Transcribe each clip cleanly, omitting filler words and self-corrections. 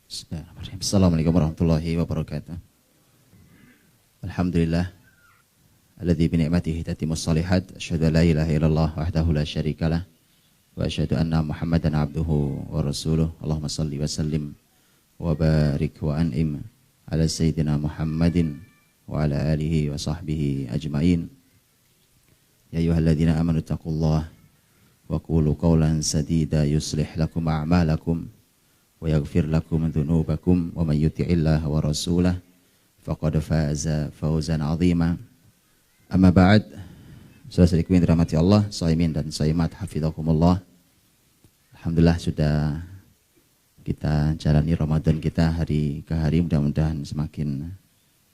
Bismillahirrahmanirrahim. Assalamualaikum warahmatullahi wabarakatuh. Alhamdulillah alladzi bi ni'matihi tatimmus shalihat. Asyhadu an la ilaha illallah wahdahu la syarikalah wa asyhadu anna Muhammadan abduhu wa rasuluh. Allahumma shalli wa sallim wa barik wa an'im ala sayyidina Muhammadin wa ala alihi wa sahbihi ajmain. Ya ayyuhalladzina amanu taqullaha wa qulu qawlan sadida yuslih lakum a'malakum wa yaghfir lakum dhunubakum wa may yuti'illaha wa rasulahu faqad faza fawzan 'azima. Amma ba'd. Saudara-saudariku yang dirahmati Allah, shaimin dan shaimat hafizakumullah. Alhamdulillah sudah kita jalani Ramadan kita hari ke hari, mudah-mudahan semakin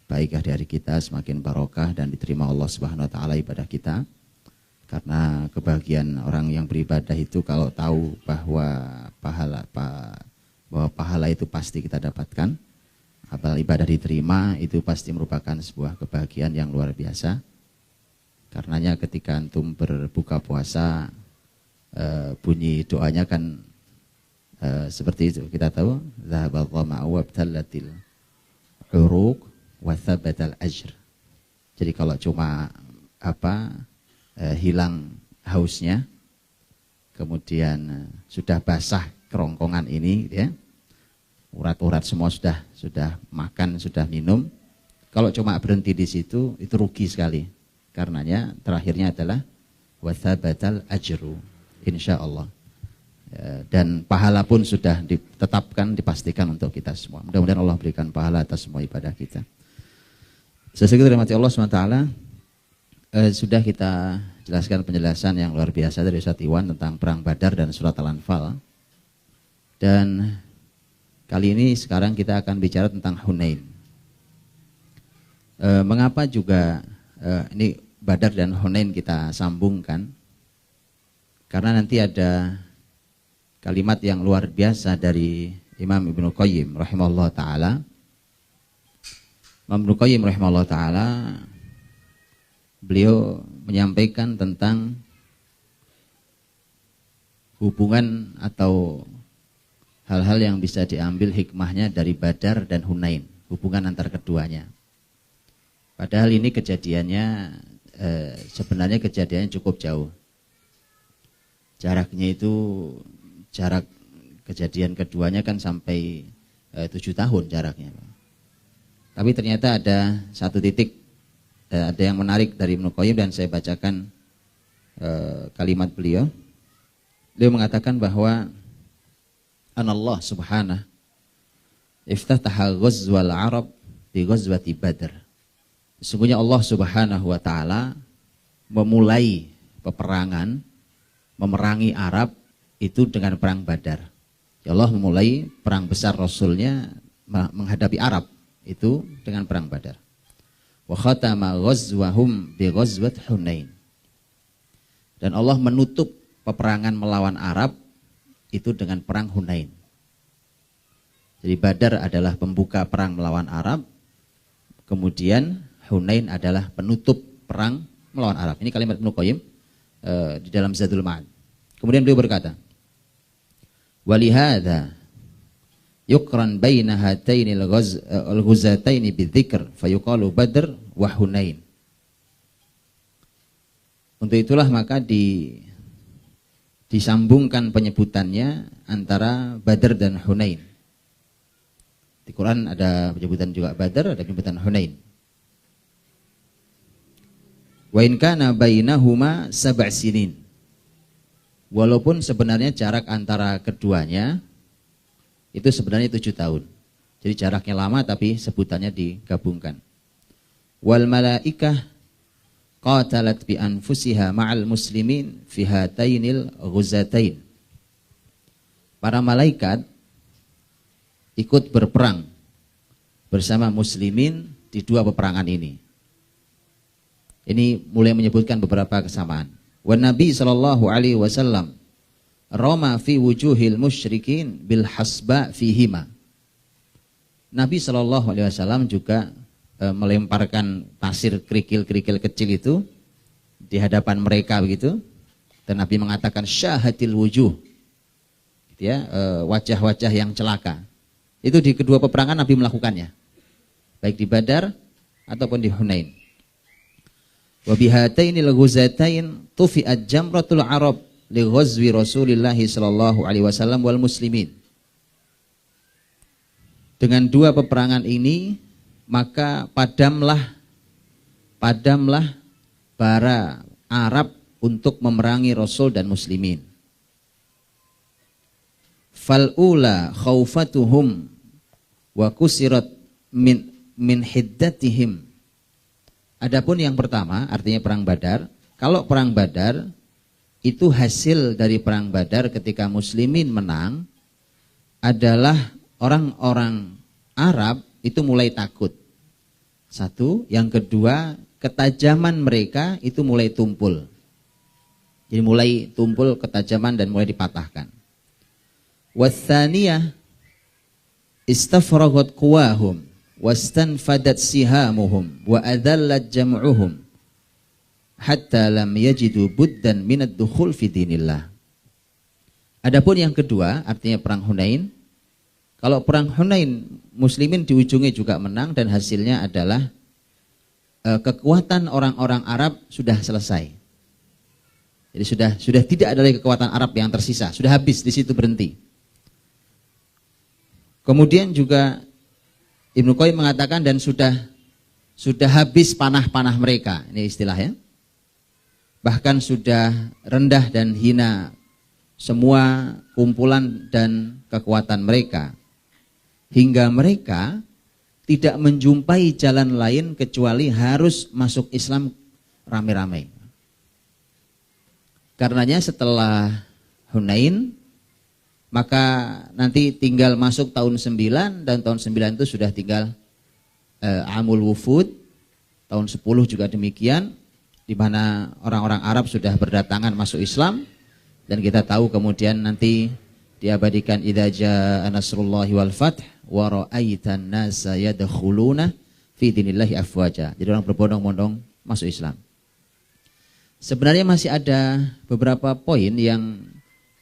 baik hari-hari kita, semakin barokah dan diterima Allah Subhanahu wa taala ibadah kita. Karena kebahagiaan orang yang beribadah itu kalau tahu bahwa pahala itu pasti kita dapatkan, amal ibadah diterima, itu pasti merupakan sebuah kebahagiaan yang luar biasa. Karenanya ketika antum berbuka puasa, bunyi doanya kan seperti itu. Kita tahu zahabal dhama'u wabtallatil uruq wa thabatal ajr. Jadi kalau cuma hilang hausnya, kemudian sudah basah kerongkongan ini, ya, urat-urat semua sudah makan, sudah minum. Kalau cuma berhenti di situ, itu rugi sekali. Karenanya terakhirnya adalah wathabatal ajru, insyaallah. Dan pahala pun sudah ditetapkan, dipastikan untuk kita semua. Mudah-mudahan Allah berikan pahala atas semua ibadah kita. Sesuai dirahmati Allah SWT, sudah kita jelaskan penjelasan yang luar biasa dari Ustaz Iwan tentang perang Badar dan surat Al-Anfal. Dan kali ini sekarang kita akan bicara tentang Hunain. Mengapa juga ini Badar dan Hunain kita sambungkan? Karena nanti ada kalimat yang luar biasa dari Imam Ibnu Qayyim rahimahullah ta'ala. Imam Ibnu Qayyim rahimahullah ta'ala, beliau menyampaikan tentang hubungan atau hal-hal yang bisa diambil hikmahnya dari Badar dan Hunain, hubungan antar keduanya. Padahal ini kejadiannya sebenarnya kejadiannya cukup jauh. Jaraknya itu, jarak kejadian keduanya kan sampai 7 tahun jaraknya. Tapi ternyata ada satu titik, ada yang menarik dari Ibnu Qayyim dan saya bacakan kalimat beliau. Beliau mengatakan bahwa Allah subhanahu iftataha ghazwal Arab bi ghazwati Badr. Sesungguhnya Allah subhanahu wa ta'ala memulai peperangan, memerangi Arab itu dengan perang Badar. Ya Allah memulai perang besar Rasulnya menghadapi Arab itu dengan perang Badar. Wa khatama ghazwahum bi ghazwat Hunain. Dan Allah menutup peperangan melawan Arab itu dengan perang Hunain. Jadi Badar adalah pembuka perang melawan Arab, kemudian Hunain adalah penutup perang melawan Arab. Ini kalimat Ibnu Qayyim di dalam Zadul Ma'ad. Kemudian beliau berkata, walihada yukran baina hatainil ghuzataini bidzikr fayuqalu Badr wa Hunain. Untuk itulah maka disambungkan penyebutannya antara Badr dan Hunain. Di Quran ada penyebutan juga Badr, ada penyebutan Hunain. Wa in kana bainahuma 7 sinin. Walaupun sebenarnya jarak antara keduanya itu sebenarnya 7 tahun. Jadi jaraknya lama tapi sebutannya digabungkan. Wal malaikah qatalat bi anfusiha ma'al muslimin fi hatainil ghuzatain. Para malaikat ikut berperang bersama muslimin di 2 peperangan ini. Ini mulai menyebutkan beberapa kesamaan. Wa Nabi sallallahu alaihi wasallam rama fi wujuhil musyrikin bil hasba fihima. Nabi sallallahu alaihi wasallam juga melemparkan pasir kerikil-kerikil kecil itu di hadapan mereka begitu. Dan Nabi mengatakan syahatil wujuh. Gitu ya, wajah-wajah yang celaka. Itu di kedua peperangan Nabi melakukannya, baik di Badar ataupun di Hunain. Wa bihatainil ghuzatain tufi'at jamratul arab li ghazwi Rasulillah sallallahu alaihi wasallam wal muslimin. Dengan dua peperangan ini maka padamlah bara Arab untuk memerangi Rasul dan muslimin. Fal'ula khaufatuhum wa kusirat min hiddatihim. Adapun yang pertama, artinya perang Badar. Kalau perang Badar itu hasil dari perang Badar ketika muslimin menang adalah orang-orang Arab itu mulai takut. Satu, yang kedua, ketajaman mereka itu mulai tumpul. Jadi mulai tumpul ketajaman dan mulai dipatahkan. Watsaniyah istafragat quwahum wastanfadat sihamuhum wa adallat jam'uhum hatta lam yajidu buddan minad dukhul fi dinillah. Adapun yang kedua, artinya perang Hunain. Kalau perang Hunain muslimin di ujungnya juga menang dan hasilnya adalah kekuatan orang-orang Arab sudah selesai. Jadi sudah tidak ada lagi kekuatan Arab yang tersisa, sudah habis, di situ berhenti. Kemudian juga Ibnu Qayyim mengatakan dan sudah habis panah-panah mereka, ini istilahnya. Bahkan sudah rendah dan hina semua kumpulan dan kekuatan mereka, hingga mereka tidak menjumpai jalan lain kecuali harus masuk Islam rame-rame. Karenanya setelah Hunain, maka nanti tinggal masuk tahun 9, dan tahun 9 itu sudah tinggal Amul Wufud, tahun 10 juga demikian, di mana orang-orang Arab sudah berdatangan masuk Islam, dan kita tahu kemudian nanti diabadikan idza jaa nasrullahi wal fath wa ra'aitan nasa yadkhuluna fi dinillahi afwaja. Jadi orang berbondong-bondong masuk Islam. Sebenarnya masih ada beberapa poin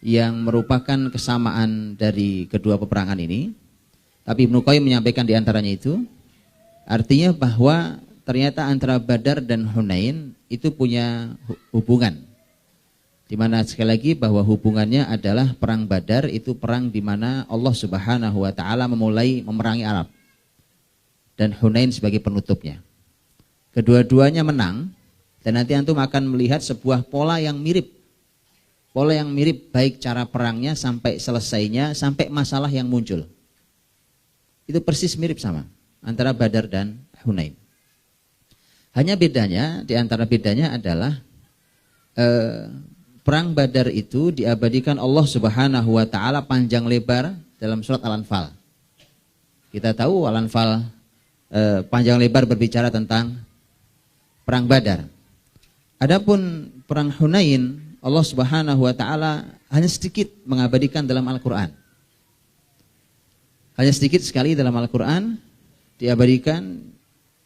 yang merupakan kesamaan dari kedua peperangan ini, tapi Ibnu Qayyim menyampaikan di antaranya itu, artinya bahwa ternyata antara Badar dan Hunain itu punya hubungan, di mana sekali lagi bahwa hubungannya adalah perang Badar itu perang di mana Allah Subhanahu wa taala memulai memerangi Arab, dan Hunain sebagai penutupnya. Kedua-duanya menang, dan nanti antum akan melihat sebuah pola yang mirip baik cara perangnya sampai selesainya, sampai masalah yang muncul. Itu persis mirip sama antara Badar dan Hunain. Hanya bedanya, di antara bedanya adalah perang Badar itu diabadikan Allah Subhanahu wa taala panjang lebar dalam surat Al-Anfal. Kita tahu Al-Anfal panjang lebar berbicara tentang perang Badar. Adapun perang Hunain, Allah Subhanahu wa taala hanya sedikit mengabadikan dalam Al-Qur'an. Hanya sedikit sekali dalam Al-Qur'an diabadikan,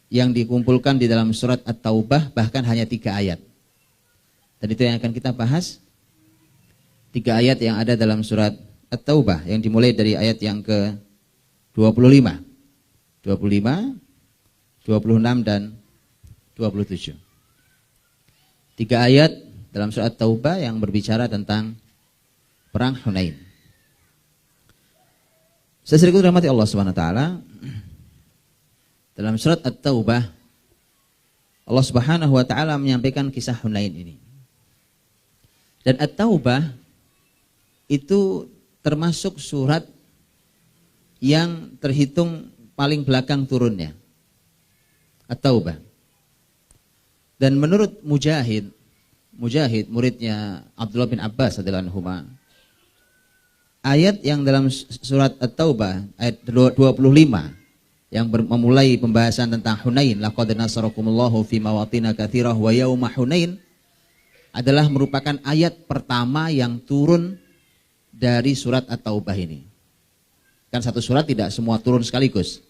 yang dikumpulkan di dalam surat At-Taubah bahkan hanya 3 ayat. Dan itu yang akan kita bahas. 3 ayat yang ada dalam surat At-Taubah yang dimulai dari ayat yang ke-25, 25, 26 dan 27. 3 ayat dalam surat Taubah yang berbicara tentang perang Hunain. Sesungguhnya dirahmati Allah Subhanahu wa taala, dalam surat At-Taubah Allah Subhanahu wa taala menyampaikan kisah Hunain ini. Dan At-Taubah itu termasuk surat yang terhitung paling belakang turunnya. At-Taubah. Dan menurut Mujahid muridnya Abdullah bin Abbas radhiyallahu anhu, ayat yang dalam surat At-Taubah ayat 25 yang memulai pembahasan tentang Hunain, laqad nasarakumullahu fi mawatin katsirah wa yauma Hunain, adalah merupakan ayat pertama yang turun dari surat At-Taubah ini. Kan satu surat tidak semua turun sekaligus.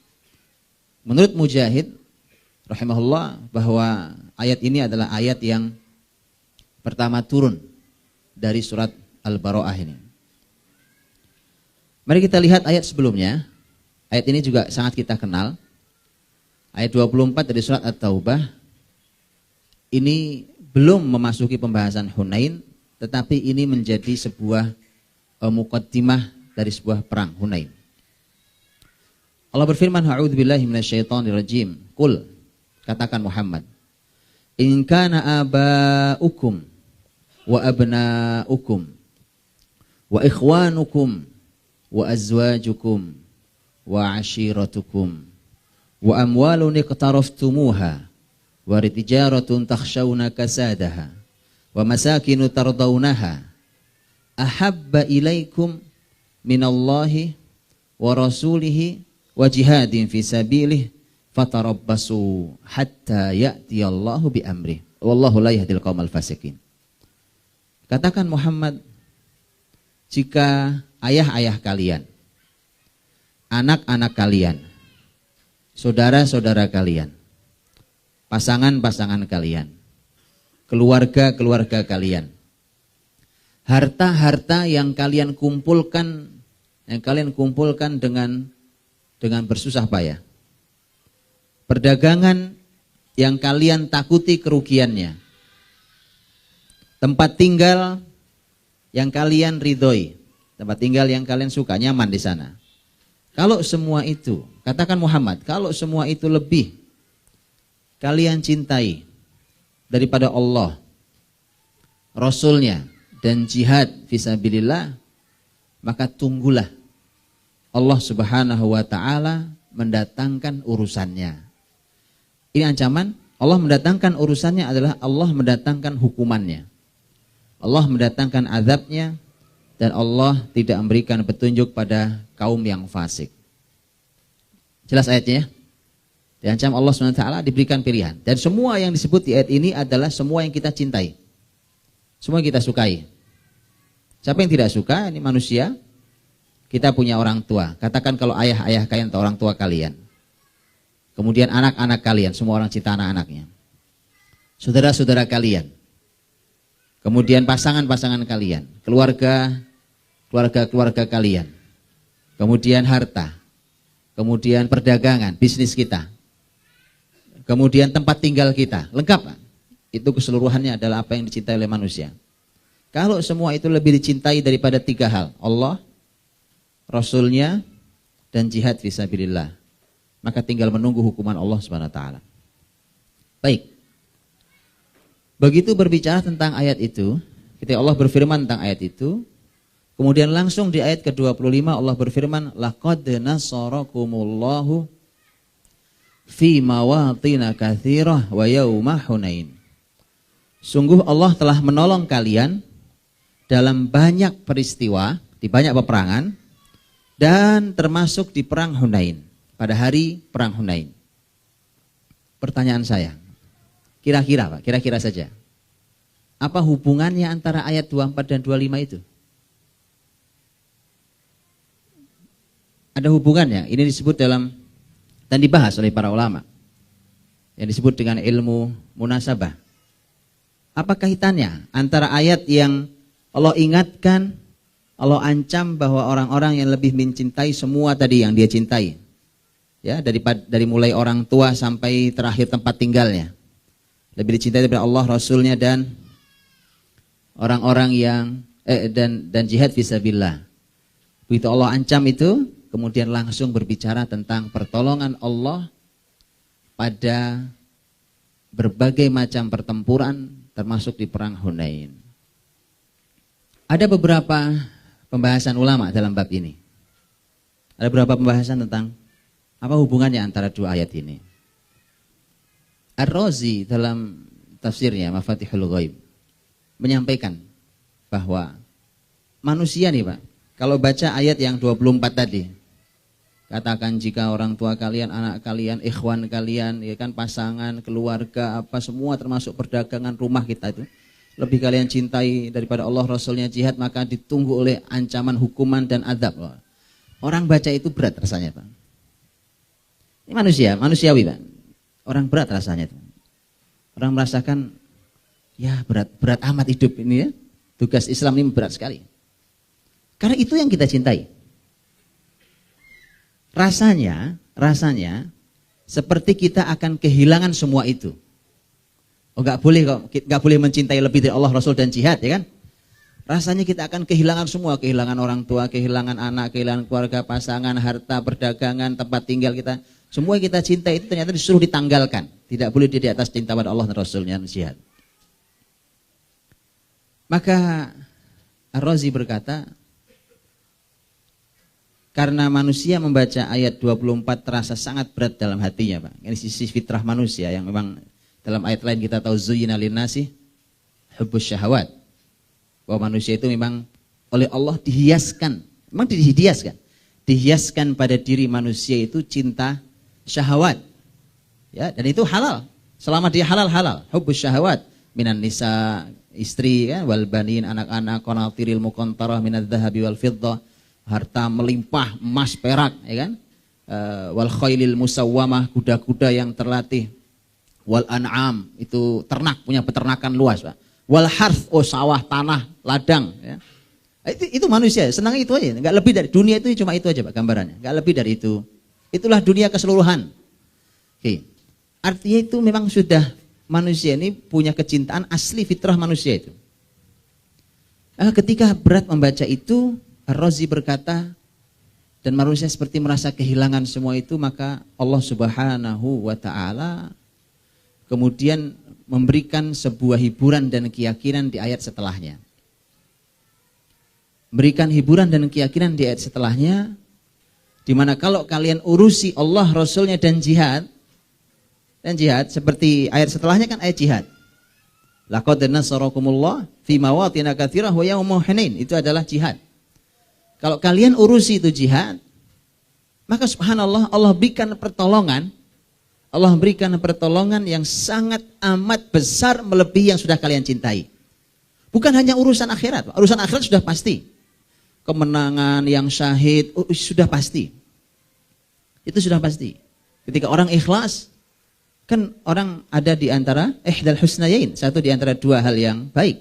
Menurut Mujahid rahimahullah bahwa ayat ini adalah ayat yang pertama turun dari surat Al-Bara'ah ini. Mari kita lihat ayat sebelumnya. Ayat ini juga sangat kita kenal. Ayat 24 dari surat At-Taubah ini belum memasuki pembahasan Hunain, tetapi ini menjadi sebuah muqaddimah dari sebuah perang Hunain. Allah berfirman, a'udzubillahi minasyaitonirrajim. Qul, katakan Muhammad, in kana aba'ukum wa abna'ukum wa ikhwanukum wa azwajukum wa ashiratukum wa amwalun iqtaraftumuha wa tijaratun takhshawna kasadaha wa masakinu tardawnaha ahabba ilaikum minallahi wa rasulihi wa jihadin fi sabilih fatarabbasu hatta ya'tiyallahu bi amrih wallahu la yahdil qaumal fasiqin. Katakan Muhammad, jika ayah-ayah kalian, anak-anak kalian, saudara-saudara kalian, pasangan-pasangan kalian, keluarga-keluarga kalian, harta-harta yang kalian kumpulkan dengan bersusah payah, perdagangan yang kalian takuti kerugiannya, tempat tinggal yang kalian ridhoi, tempat tinggal yang kalian suka, nyaman di sana. Kalau semua itu, katakan Muhammad, kalau semua itu lebih kalian cintai daripada Allah, Rasulnya, dan jihad fisabilillah, maka tunggulah Allah Subhanahu wa ta'ala mendatangkan urusannya. Ini ancaman. Allah mendatangkan urusannya adalah Allah mendatangkan hukumannya, Allah mendatangkan azabnya, dan Allah tidak memberikan petunjuk pada kaum yang fasik. Jelas ayatnya ya? Diancam Allah SWT, diberikan pilihan. Dan semua yang disebut di ayat ini adalah semua yang kita cintai, semua yang kita sukai. Siapa yang tidak suka? Ini manusia. Kita punya orang tua. Katakan kalau ayah-ayah kalian atau orang tua kalian, kemudian anak-anak kalian, semua orang cinta anak-anaknya, saudara-saudara kalian, kemudian pasangan-pasangan kalian, keluarga kalian, kemudian harta, kemudian perdagangan, bisnis kita, kemudian tempat tinggal kita, lengkap. Itu keseluruhannya adalah apa yang dicintai oleh manusia. Kalau semua itu lebih dicintai daripada tiga hal, Allah, Rasulnya, dan jihad fisabilillah, maka tinggal menunggu hukuman Allah SWT. Baik. Begitu berbicara tentang ayat itu, ketika Allah berfirman tentang ayat itu, kemudian langsung di ayat ke-25 Allah berfirman, laqad nasarakumullahu fi mawatina katsirah wa yauma Hunain. Sungguh Allah telah menolong kalian dalam banyak peristiwa, di banyak peperangan, dan termasuk di perang Hunain, pada hari perang Hunain. Pertanyaan saya, kira-kira Pak, kira-kira saja, apa hubungannya antara ayat 24 dan 25 itu? Ada hubungannya, ini disebut dalam, dan dibahas oleh para ulama, yang disebut dengan ilmu munasabah. Apa kaitannya antara ayat yang Allah ingatkan, Allah ancam bahwa orang-orang yang lebih mencintai semua tadi yang dia cintai, ya, dari mulai orang tua sampai terakhir tempat tinggalnya, lebih dicintai daripada Allah, Rasulnya, dan orang-orang yang dan jihad fisabilillah. Begitu Allah ancam itu, kemudian langsung berbicara tentang pertolongan Allah pada berbagai macam pertempuran, termasuk di perang Hunain. Ada beberapa pembahasan ulama dalam bab ini. Ada beberapa pembahasan tentang apa hubungannya antara dua ayat ini. Ar-Razi dalam tafsirnya Mafatihul Ghaib menyampaikan bahwa manusia nih Pak, kalau baca ayat yang 24 tadi, katakan jika orang tua kalian, anak kalian, ikhwan kalian, ya kan, pasangan, keluarga, apa semua termasuk perdagangan rumah kita itu, lebih kalian cintai daripada Allah, Rasulnya, jihad, maka ditunggu oleh ancaman, hukuman, dan adab. Orang baca itu berat rasanya Pak. Ini manusiawi Pak. Orang berat rasanya itu. Orang merasakan, ya berat amat hidup ini ya. Tugas Islam ini berat sekali. Karena itu yang kita cintai. rasanya seperti kita akan kehilangan semua itu. Oh, nggak boleh mencintai lebih dari Allah, Rasul dan jihad, ya kan? Rasanya kita akan kehilangan semua, kehilangan orang tua, kehilangan anak, kehilangan keluarga, pasangan, harta, perdagangan, tempat tinggal kita. Semua yang kita cintai itu ternyata disuruh ditanggalkan. Tidak boleh di atas cinta pada Allah dan Rasulnya, jihad. Maka Ar-Razi berkata, karena manusia membaca ayat 24 terasa sangat berat dalam hatinya, Pak. Ini sisi fitrah manusia yang memang dalam ayat lain kita tahu zuyyina linnasi hubbus syahawat. Bahwa manusia itu memang oleh Allah dihiaskan. Memang dihiaskan pada diri manusia itu cinta syahwat. Ya, dan itu halal. Selama dia halal. Hubbus syahawat minan nisa, istri, ya, wal banin, anak-anak, qanatiril muqantarah minadz dzahabi wal fiddah. Harta melimpah, emas, perak, ya kan? Wal khailil musawwamah, kuda-kuda yang terlatih. Wal an'am, itu ternak, punya peternakan luas, Pak. Wal harth, sawah, tanah, ladang, ya. Itu manusia, senang itu aja, enggak lebih dari dunia itu cuma itu aja, Pak, gambarannya. Enggak lebih dari itu. Itulah dunia keseluruhan. Oke. Artinya itu memang sudah manusia ini punya kecintaan asli fitrah manusia itu. Ketika berat membaca itu, Ar-Razi berkata, dan manusia seperti merasa kehilangan semua itu, maka Allah Subhanahu wa ta'ala kemudian memberikan sebuah hiburan dan keyakinan di ayat setelahnya. Berikan hiburan dan keyakinan di ayat setelahnya, di mana kalau kalian urusi Allah, Rasulnya dan jihad, seperti ayat setelahnya kan ayat jihad. Laqad nasarakumullah fi mawatin katsirah wa yaumul Hunain, itu adalah jihad. Kalau kalian urusi itu jihad, maka subhanallah Allah berikan pertolongan. Allah berikan pertolongan yang sangat amat besar melebihi yang sudah kalian cintai. Bukan hanya urusan akhirat, urusan akhirat sudah pasti. Kemenangan yang syahid sudah pasti. Itu sudah pasti. Ketika orang ikhlas, kan orang ada di antara ihdal husnayain, satu di antara dua hal yang baik.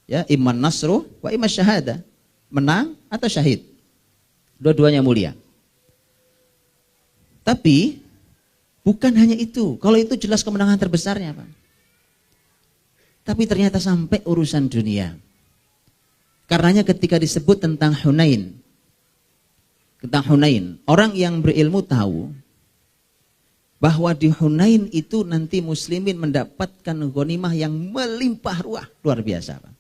Ya, imman nasru wa imman syahada. Menang atau syahid. Dua-duanya mulia. Tapi bukan hanya itu. Kalau itu jelas kemenangan terbesarnya, Pak. Tapi ternyata sampai urusan dunia. Karenanya ketika disebut tentang Hunain, orang yang berilmu tahu bahwa di Hunain itu nanti muslimin mendapatkan ghanimah yang melimpah ruah, luar biasa, Pak.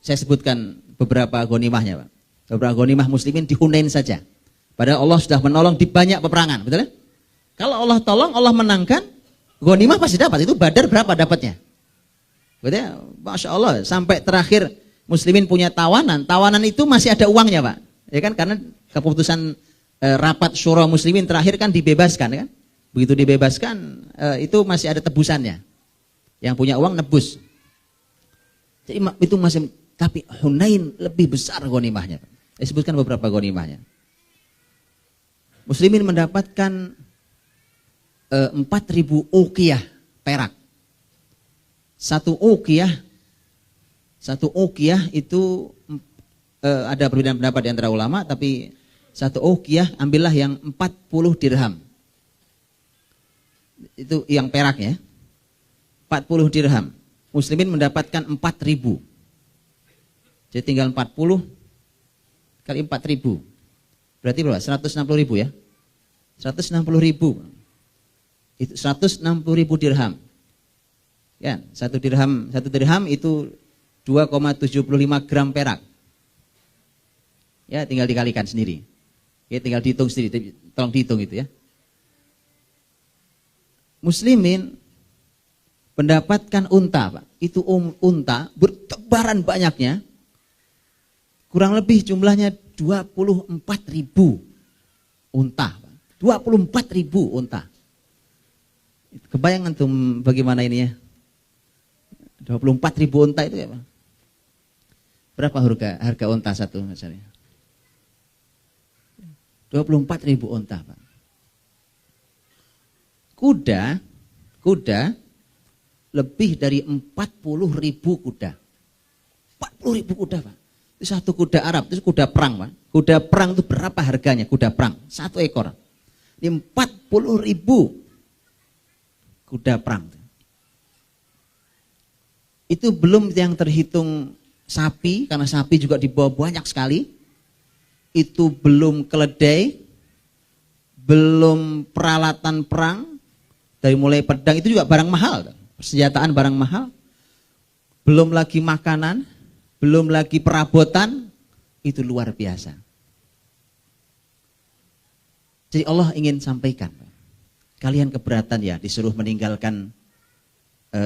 Saya sebutkan beberapa ghanimahnya, Pak. Beberapa ghanimah muslimin di Hunain saja. Padahal Allah sudah menolong di banyak peperangan, betul ya? Kalau Allah tolong, Allah menangkan, ghanimah pasti dapat. Itu Badar berapa dapatnya? Betul ya? Masya Allah, sampai terakhir muslimin punya tawanan. Tawanan itu masih ada uangnya, Pak. Ya kan? Karena keputusan rapat syura muslimin terakhir kan dibebaskan, kan? Begitu dibebaskan, itu masih ada tebusannya. Yang punya uang nebus. Jadi itu masih, tapi Hunain lebih besar ghanimahnya. Saya sebutkan beberapa ghanimahnya. Muslimin mendapatkan 4.000 uqiyah perak. Satu uqiyah itu ada perbedaan pendapat di antara ulama, tapi satu uqiyah ambillah yang 40 dirham. Itu yang peraknya. 40 dirham. Muslimin mendapatkan 4.000. Jadi tinggal 40 kali 4.000. Berarti berapa? 160.000 ya? 160.000. Itu 160.000 dirham. Ya, satu dirham itu 2,75 gram perak. Ya, tinggal dikalikan sendiri. Ya, tinggal dihitung sendiri. Tolong dihitung itu ya. Muslimin mendapatkan unta, Pak. Itu unta bertebaran banyaknya. Kurang lebih jumlahnya 24.000 unta, Pak. 24.000 unta. Kebayang antum bagaimana ini ya? 24.000 unta itu ya, Pak. Berapa harga unta satu misalnya? 24.000 unta, Pak. Kuda lebih dari 40.000 kuda. 40.000 kuda, Pak. Itu satu kuda Arab, itu kuda perang, Pak. Kuda perang itu berapa harganya? Kuda perang, 1 ekor. Ini 40.000 kuda perang. Itu belum yang terhitung sapi, karena sapi juga dibawa banyak sekali. Itu belum keledai, belum peralatan perang, dari mulai pedang itu juga barang mahal, persenjataan barang mahal. Belum lagi makanan, belum lagi perabotan, itu luar biasa. Jadi Allah ingin sampaikan, kalian keberatan ya disuruh meninggalkan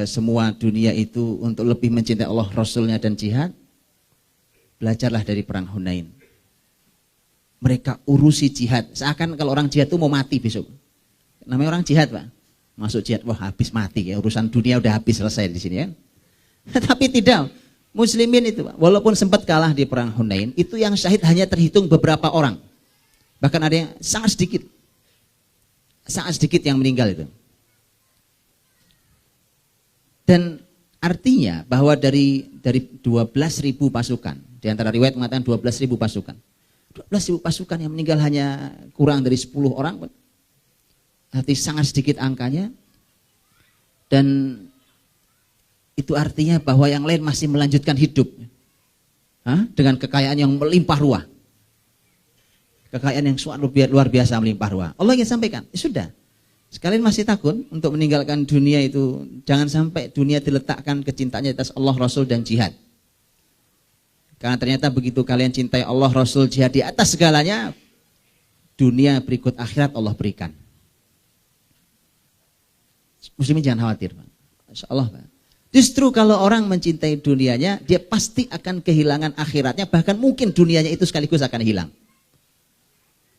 semua dunia itu untuk lebih mencintai Allah, Rasulnya dan jihad? Belajarlah dari perang Hunain. Mereka urusi jihad, seakan kalau orang jihad itu mau mati besok. Namanya orang jihad Pak, masuk jihad, wah habis mati ya, urusan dunia udah habis selesai di sini ya. Tapi tidak, muslimin itu walaupun sempat kalah di perang Hunain, itu yang syahid hanya terhitung beberapa orang. Bahkan ada yang sangat sedikit yang meninggal itu. Dan artinya bahwa dari 12.000 pasukan, di antara riwayat mengatakan 12.000 pasukan. 12.000 pasukan yang meninggal hanya kurang dari 10 orang. Arti sangat sedikit angkanya. Dan itu artinya bahwa yang lain masih melanjutkan hidup. Dengan kekayaan yang melimpah ruah. Kekayaan yang luar biasa melimpah ruah. Allah ingin sampaikan, sudah. Sekalian masih takut untuk meninggalkan dunia itu. Jangan sampai dunia diletakkan kecintaannya atas Allah, Rasul dan jihad. Karena ternyata begitu kalian cintai Allah, Rasul, jihad di atas segalanya, dunia berikut akhirat Allah berikan. Muslimin jangan khawatir, Pak. Insya Allah, Pak. Justru kalau orang mencintai dunianya, dia pasti akan kehilangan akhiratnya, bahkan mungkin dunianya itu sekaligus akan hilang.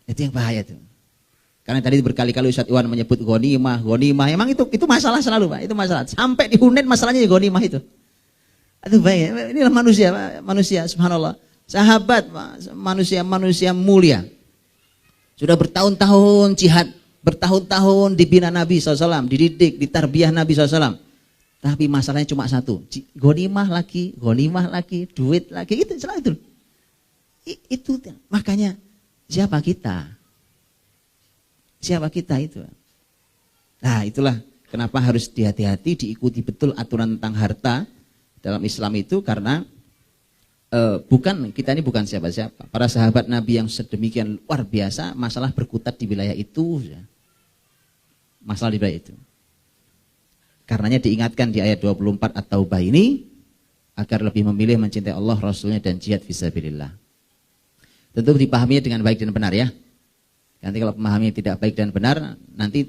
Itu yang bahaya tuh. Karena tadi berkali-kali Ustaz Iwan menyebut ghanimah. Emang itu masalah selalu, Pak. Itu masalah. Sampai di Hunain masalahnya ghanimah itu. Aduh baik, inilah manusia subhanallah. Sahabat, manusia mulia. Sudah bertahun-tahun jihad, bertahun-tahun dibina Nabi SAW, dididik, ditarbiyah Nabi SAW. Tapi masalahnya cuma satu, ghanimah lagi, duit lagi, itu salah itu. Itu makanya siapa kita? Siapa kita itu? Nah, itulah kenapa harus hati-hati diikuti betul aturan tentang harta dalam Islam itu, karena kita ini bukan siapa-siapa. Para sahabat Nabi yang sedemikian luar biasa, masalah berkutat di wilayah itu. Masalah di wilayah itu. Karenanya diingatkan di ayat 24 At-Taubah ini, agar lebih memilih mencintai Allah, Rasulnya dan jihad fisabilillah. Tentu dipahaminya dengan baik dan benar ya. Nanti kalau pemahamannya tidak baik dan benar, nanti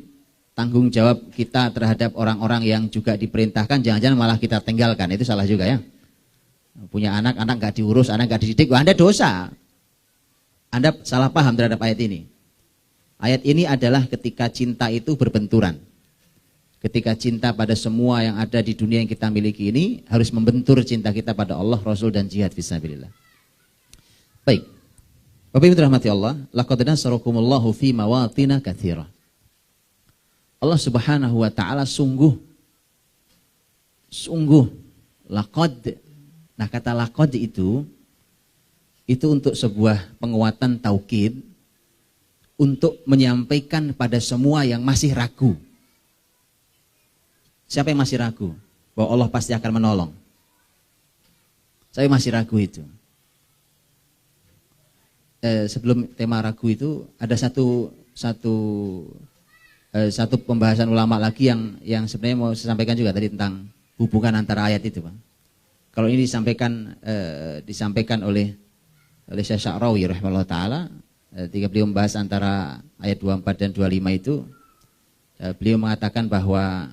tanggung jawab kita terhadap orang-orang yang juga diperintahkan, jangan-jangan malah kita tinggalkan, itu salah juga ya. Punya anak gak diurus, anak gak dididik, wah Anda dosa. Anda salah paham terhadap ayat ini. Ayat ini adalah ketika cinta itu berbenturan. Ketika cinta pada semua yang ada di dunia yang kita miliki ini, harus membentur cinta kita pada Allah, Rasul dan jihad fisabilillah. Baik. Bapak Ibu dirahmati Allah, laqad nasarakumullahu fi mawatina katsirah. Allah Subhanahu wa taala sungguh laqad. Nah, kata laqad itu untuk sebuah penguatan taukid untuk menyampaikan pada semua yang masih ragu. Siapa yang masih ragu bahwa Allah pasti akan menolong? Saya masih ragu itu. Sebelum tema ragu itu ada satu pembahasan ulama lagi yang sebenarnya mau saya sampaikan juga tadi tentang hubungan antara ayat itu, Pak. Kalau ini disampaikan oleh Syekh Sya'rawi rahimahullah taala, ketika beliau membahas antara ayat 24 dan 25 itu, beliau mengatakan bahwa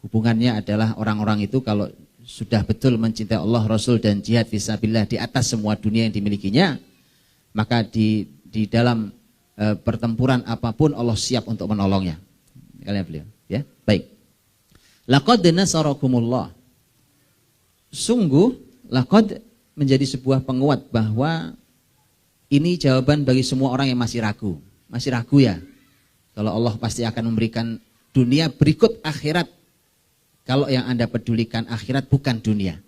hubungannya adalah orang-orang itu kalau sudah betul mencintai Allah, Rasul dan jihad fisabilillah di atas semua dunia yang dimilikinya, maka di dalam pertempuran apapun Allah siap untuk menolongnya. Kalian beliau, ya. Baik. Laqad nasarakumullah. Sungguh laqad menjadi sebuah penguat bahwa ini jawaban bagi semua orang yang masih ragu. Masih ragu ya. Kalau Allah pasti akan memberikan dunia berikut akhirat. Kalau yang Anda pedulikan akhirat bukan dunia.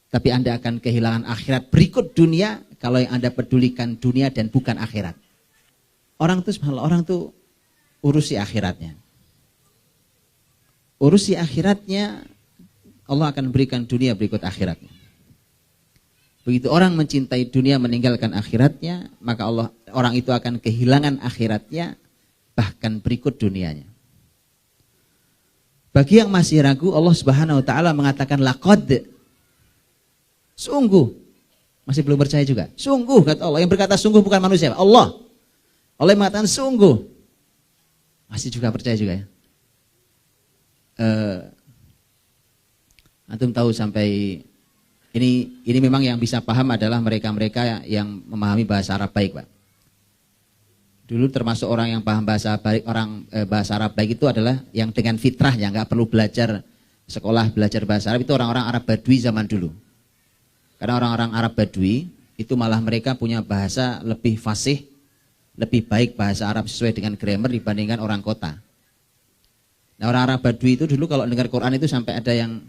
Tapi Anda akan kehilangan akhirat berikut dunia kalau yang Anda pedulikan dunia dan bukan akhirat. Orang tuh subhanallah, orang tuh urusi akhiratnya. Urusi akhiratnya, Allah akan berikan dunia berikut akhiratnya. Begitu orang mencintai dunia meninggalkan akhiratnya, maka orang itu akan kehilangan akhiratnya bahkan berikut dunianya. Bagi yang masih ragu, Allah Subhanahu wa taala mengatakan laqad, sungguh. Masih belum percaya juga. Sungguh kata Allah. Yang berkata sungguh bukan manusia, Allah. Allah yang mengatakan sungguh. Masih juga percaya juga ya. Antum tahu sampai ini memang yang bisa paham adalah mereka-mereka yang memahami bahasa Arab baik, Pak. Dulu termasuk orang yang paham bahasa baik, bahasa Arab baik itu adalah yang dengan fitrahnya, nggak perlu belajar sekolah belajar bahasa Arab, itu orang-orang Arab Badui zaman dulu. Karena orang-orang Arab Badui itu malah mereka punya bahasa lebih fasih, lebih baik bahasa Arab sesuai dengan grammar dibandingkan orang kota. Nah, orang Arab Badui itu dulu kalau dengar Quran itu sampai ada yang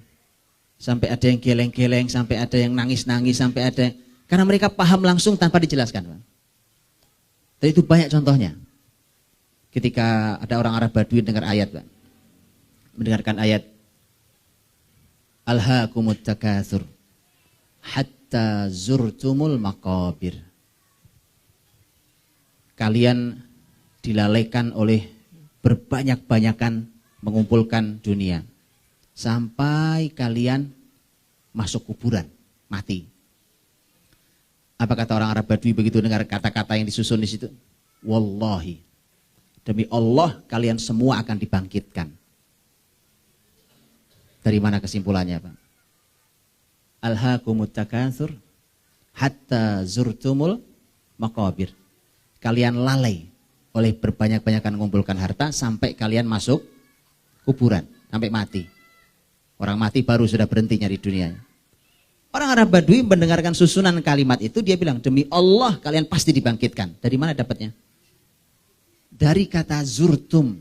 geleng-geleng, sampai ada yang nangis-nangis, sampai ada karena mereka paham langsung tanpa dijelaskan. Dan itu banyak contohnya. Ketika ada orang Arab Badui dengar ayat, Pak. Mendengarkan ayat Alhaakumut takatsur hatta zurtumul maqabir. Kalian dilalaikan oleh berbanyak-banyakan mengumpulkan dunia sampai kalian masuk kuburan, mati. Apa kata orang Arab Badui begitu dengar kata-kata yang disusun di situ? Wallahi, demi Allah kalian semua akan dibangkitkan. Dari mana kesimpulannya, Pak? Alhaakumut takatsur hatta zurtumul maqabir. Kalian lalai oleh berbanyak-banyakan mengumpulkan harta sampai kalian masuk kuburan, sampai mati. Orang mati baru sudah berhenti nyari dunianya. Orang Arab Badui mendengarkan susunan kalimat itu, dia bilang, demi Allah kalian pasti dibangkitkan. Dari mana dapatnya? Dari kata zurtum.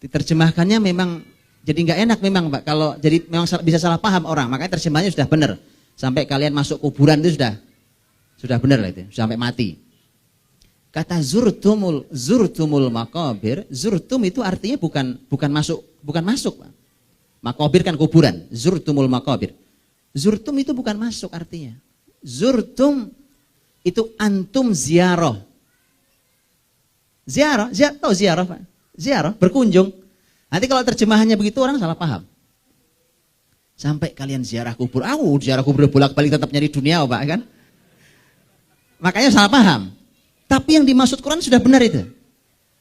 Diterjemahkannya memang jadi nggak enak memang, Pak. Kalau jadi memang bisa salah paham orang, makanya terjemahannya sudah benar. Sampai kalian masuk kuburan itu sudah benar lah itu, sampai mati. Kata zurtumul maqabir, zurtum itu artinya bukan masuk, Pak. Maqabir kan kuburan, zurtumul maqabir. Zurtum itu bukan masuk artinya. Zurtum itu antum ziarah. Tahu ziarah, Pak? Ziarah, berkunjung. Nanti kalau terjemahannya begitu orang salah paham. Sampai kalian ziarah kubur. Ziarah kubur bolak-balik tetap nyari dunia, Pak, kan? Makanya salah paham. Tapi yang dimaksud Quran sudah benar itu.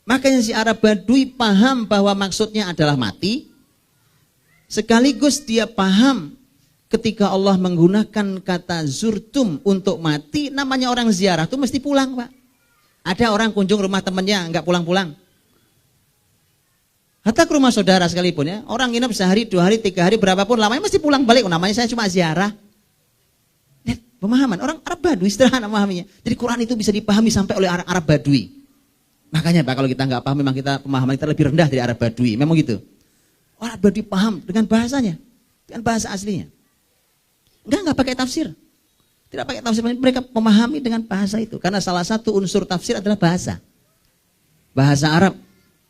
Makanya si Arab Badui paham bahwa maksudnya adalah mati. Sekaligus dia paham ketika Allah menggunakan kata zurtum untuk mati, namanya orang ziarah itu mesti pulang, Pak. Ada orang kunjung rumah temannya nggak pulang-pulang. Hatta ke rumah saudara sekalipun ya, orang nginep sehari, 2 hari, 3 hari, berapapun lamanya mesti pulang balik. Namanya saya cuma ziarah. Lihat pemahaman orang Arab Badui sederhana memahaminya. Jadi Quran itu bisa dipahami sampai oleh orang Arab Badui. Makanya, Pak, kalau kita nggak paham, memang pemahaman kita lebih rendah dari Arab Badui. Memang gitu. Orang Arab Badui paham dengan bahasanya, dengan bahasa aslinya. Enggak pakai tafsir. Tidak pakai tafsir, mereka memahami dengan bahasa itu. Karena salah satu unsur tafsir adalah bahasa. Bahasa Arab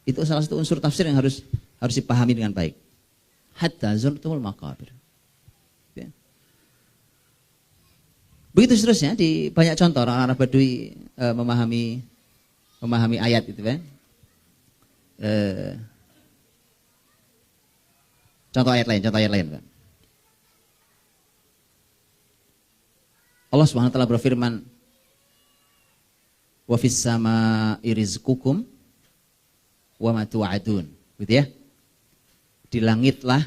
itu salah satu unsur tafsir yang harus dipahami dengan baik. Hatta zurtumul maqabir. Ya. Begitu seterusnya di banyak contoh orang Arab Badui memahami ayat itu, kan. Contoh ayat lain, Pak. Allah Subhanahu wa taala berfirman, "Wa fis samaa'i rizqukum wa ma tu'adun." Gitu ya. Di langitlah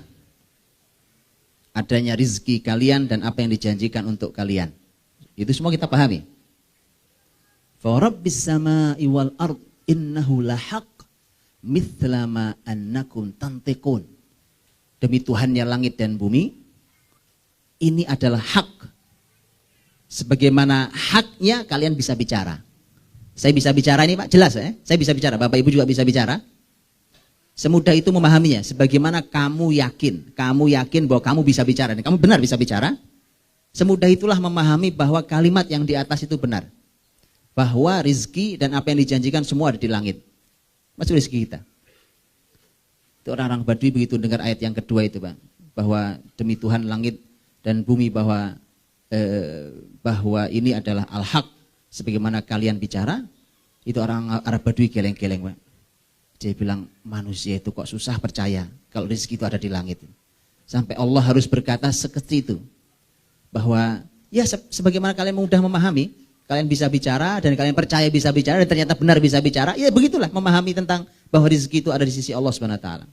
adanya rizki kalian dan apa yang dijanjikan untuk kalian. Itu semua kita pahami. Fa rabbis samaa'i wal ard innahu lahaq mithla ma annakum tantiqun. Demi Tuhannya langit dan bumi, ini adalah hak. Sebagaimana haknya kalian bisa bicara. Saya bisa bicara ini, Pak, jelas ya? Saya bisa bicara, Bapak Ibu juga bisa bicara. Semudah itu memahaminya. Sebagaimana kamu yakin bahwa kamu bisa bicara, dan kamu benar bisa bicara. Semudah itulah memahami bahwa kalimat yang di atas itu benar. Bahwa rizki dan apa yang dijanjikan semua ada di langit. Masuk rizki kita. Itu orang-orang Badui begitu dengar ayat yang kedua itu, Pak. Bahwa demi Tuhan langit dan bumi bahwa ini adalah al-haq. Sebagaimana kalian bicara, itu orang Arab Badui geleng-geleng, Pak. Dia bilang, manusia itu kok susah percaya kalau rezeki itu ada di langit. Sampai Allah harus berkata seperti itu. Bahwa ya sebagaimana kalian mudah memahami, kalian bisa bicara dan kalian percaya bisa bicara dan ternyata benar bisa bicara, ya begitulah memahami tentang bahwa rezeki itu ada di sisi Allah Subhanahu wa taala.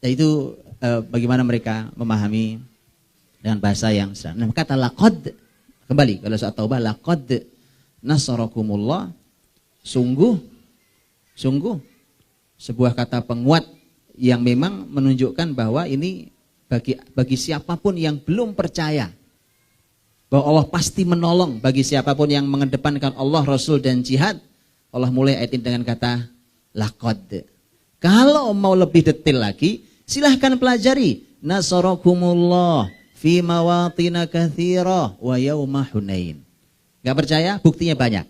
Itu bagaimana mereka memahami dengan bahasa yang sederhana. Nah, kata laqad, kembali kalau soal taubah, laqad nasarakumullah, sungguh sebuah kata penguat yang memang menunjukkan bahwa ini bagi siapapun yang belum percaya bahwa Allah pasti menolong bagi siapapun yang mengedepankan Allah, Rasul dan jihad. Allah mulai ayat ini dengan kata laqad. Kalau mau lebih detail lagi, silahkan pelajari nasarakumullah fi mawatin katsira wa yauma Hunain. Enggak percaya? Buktinya banyak.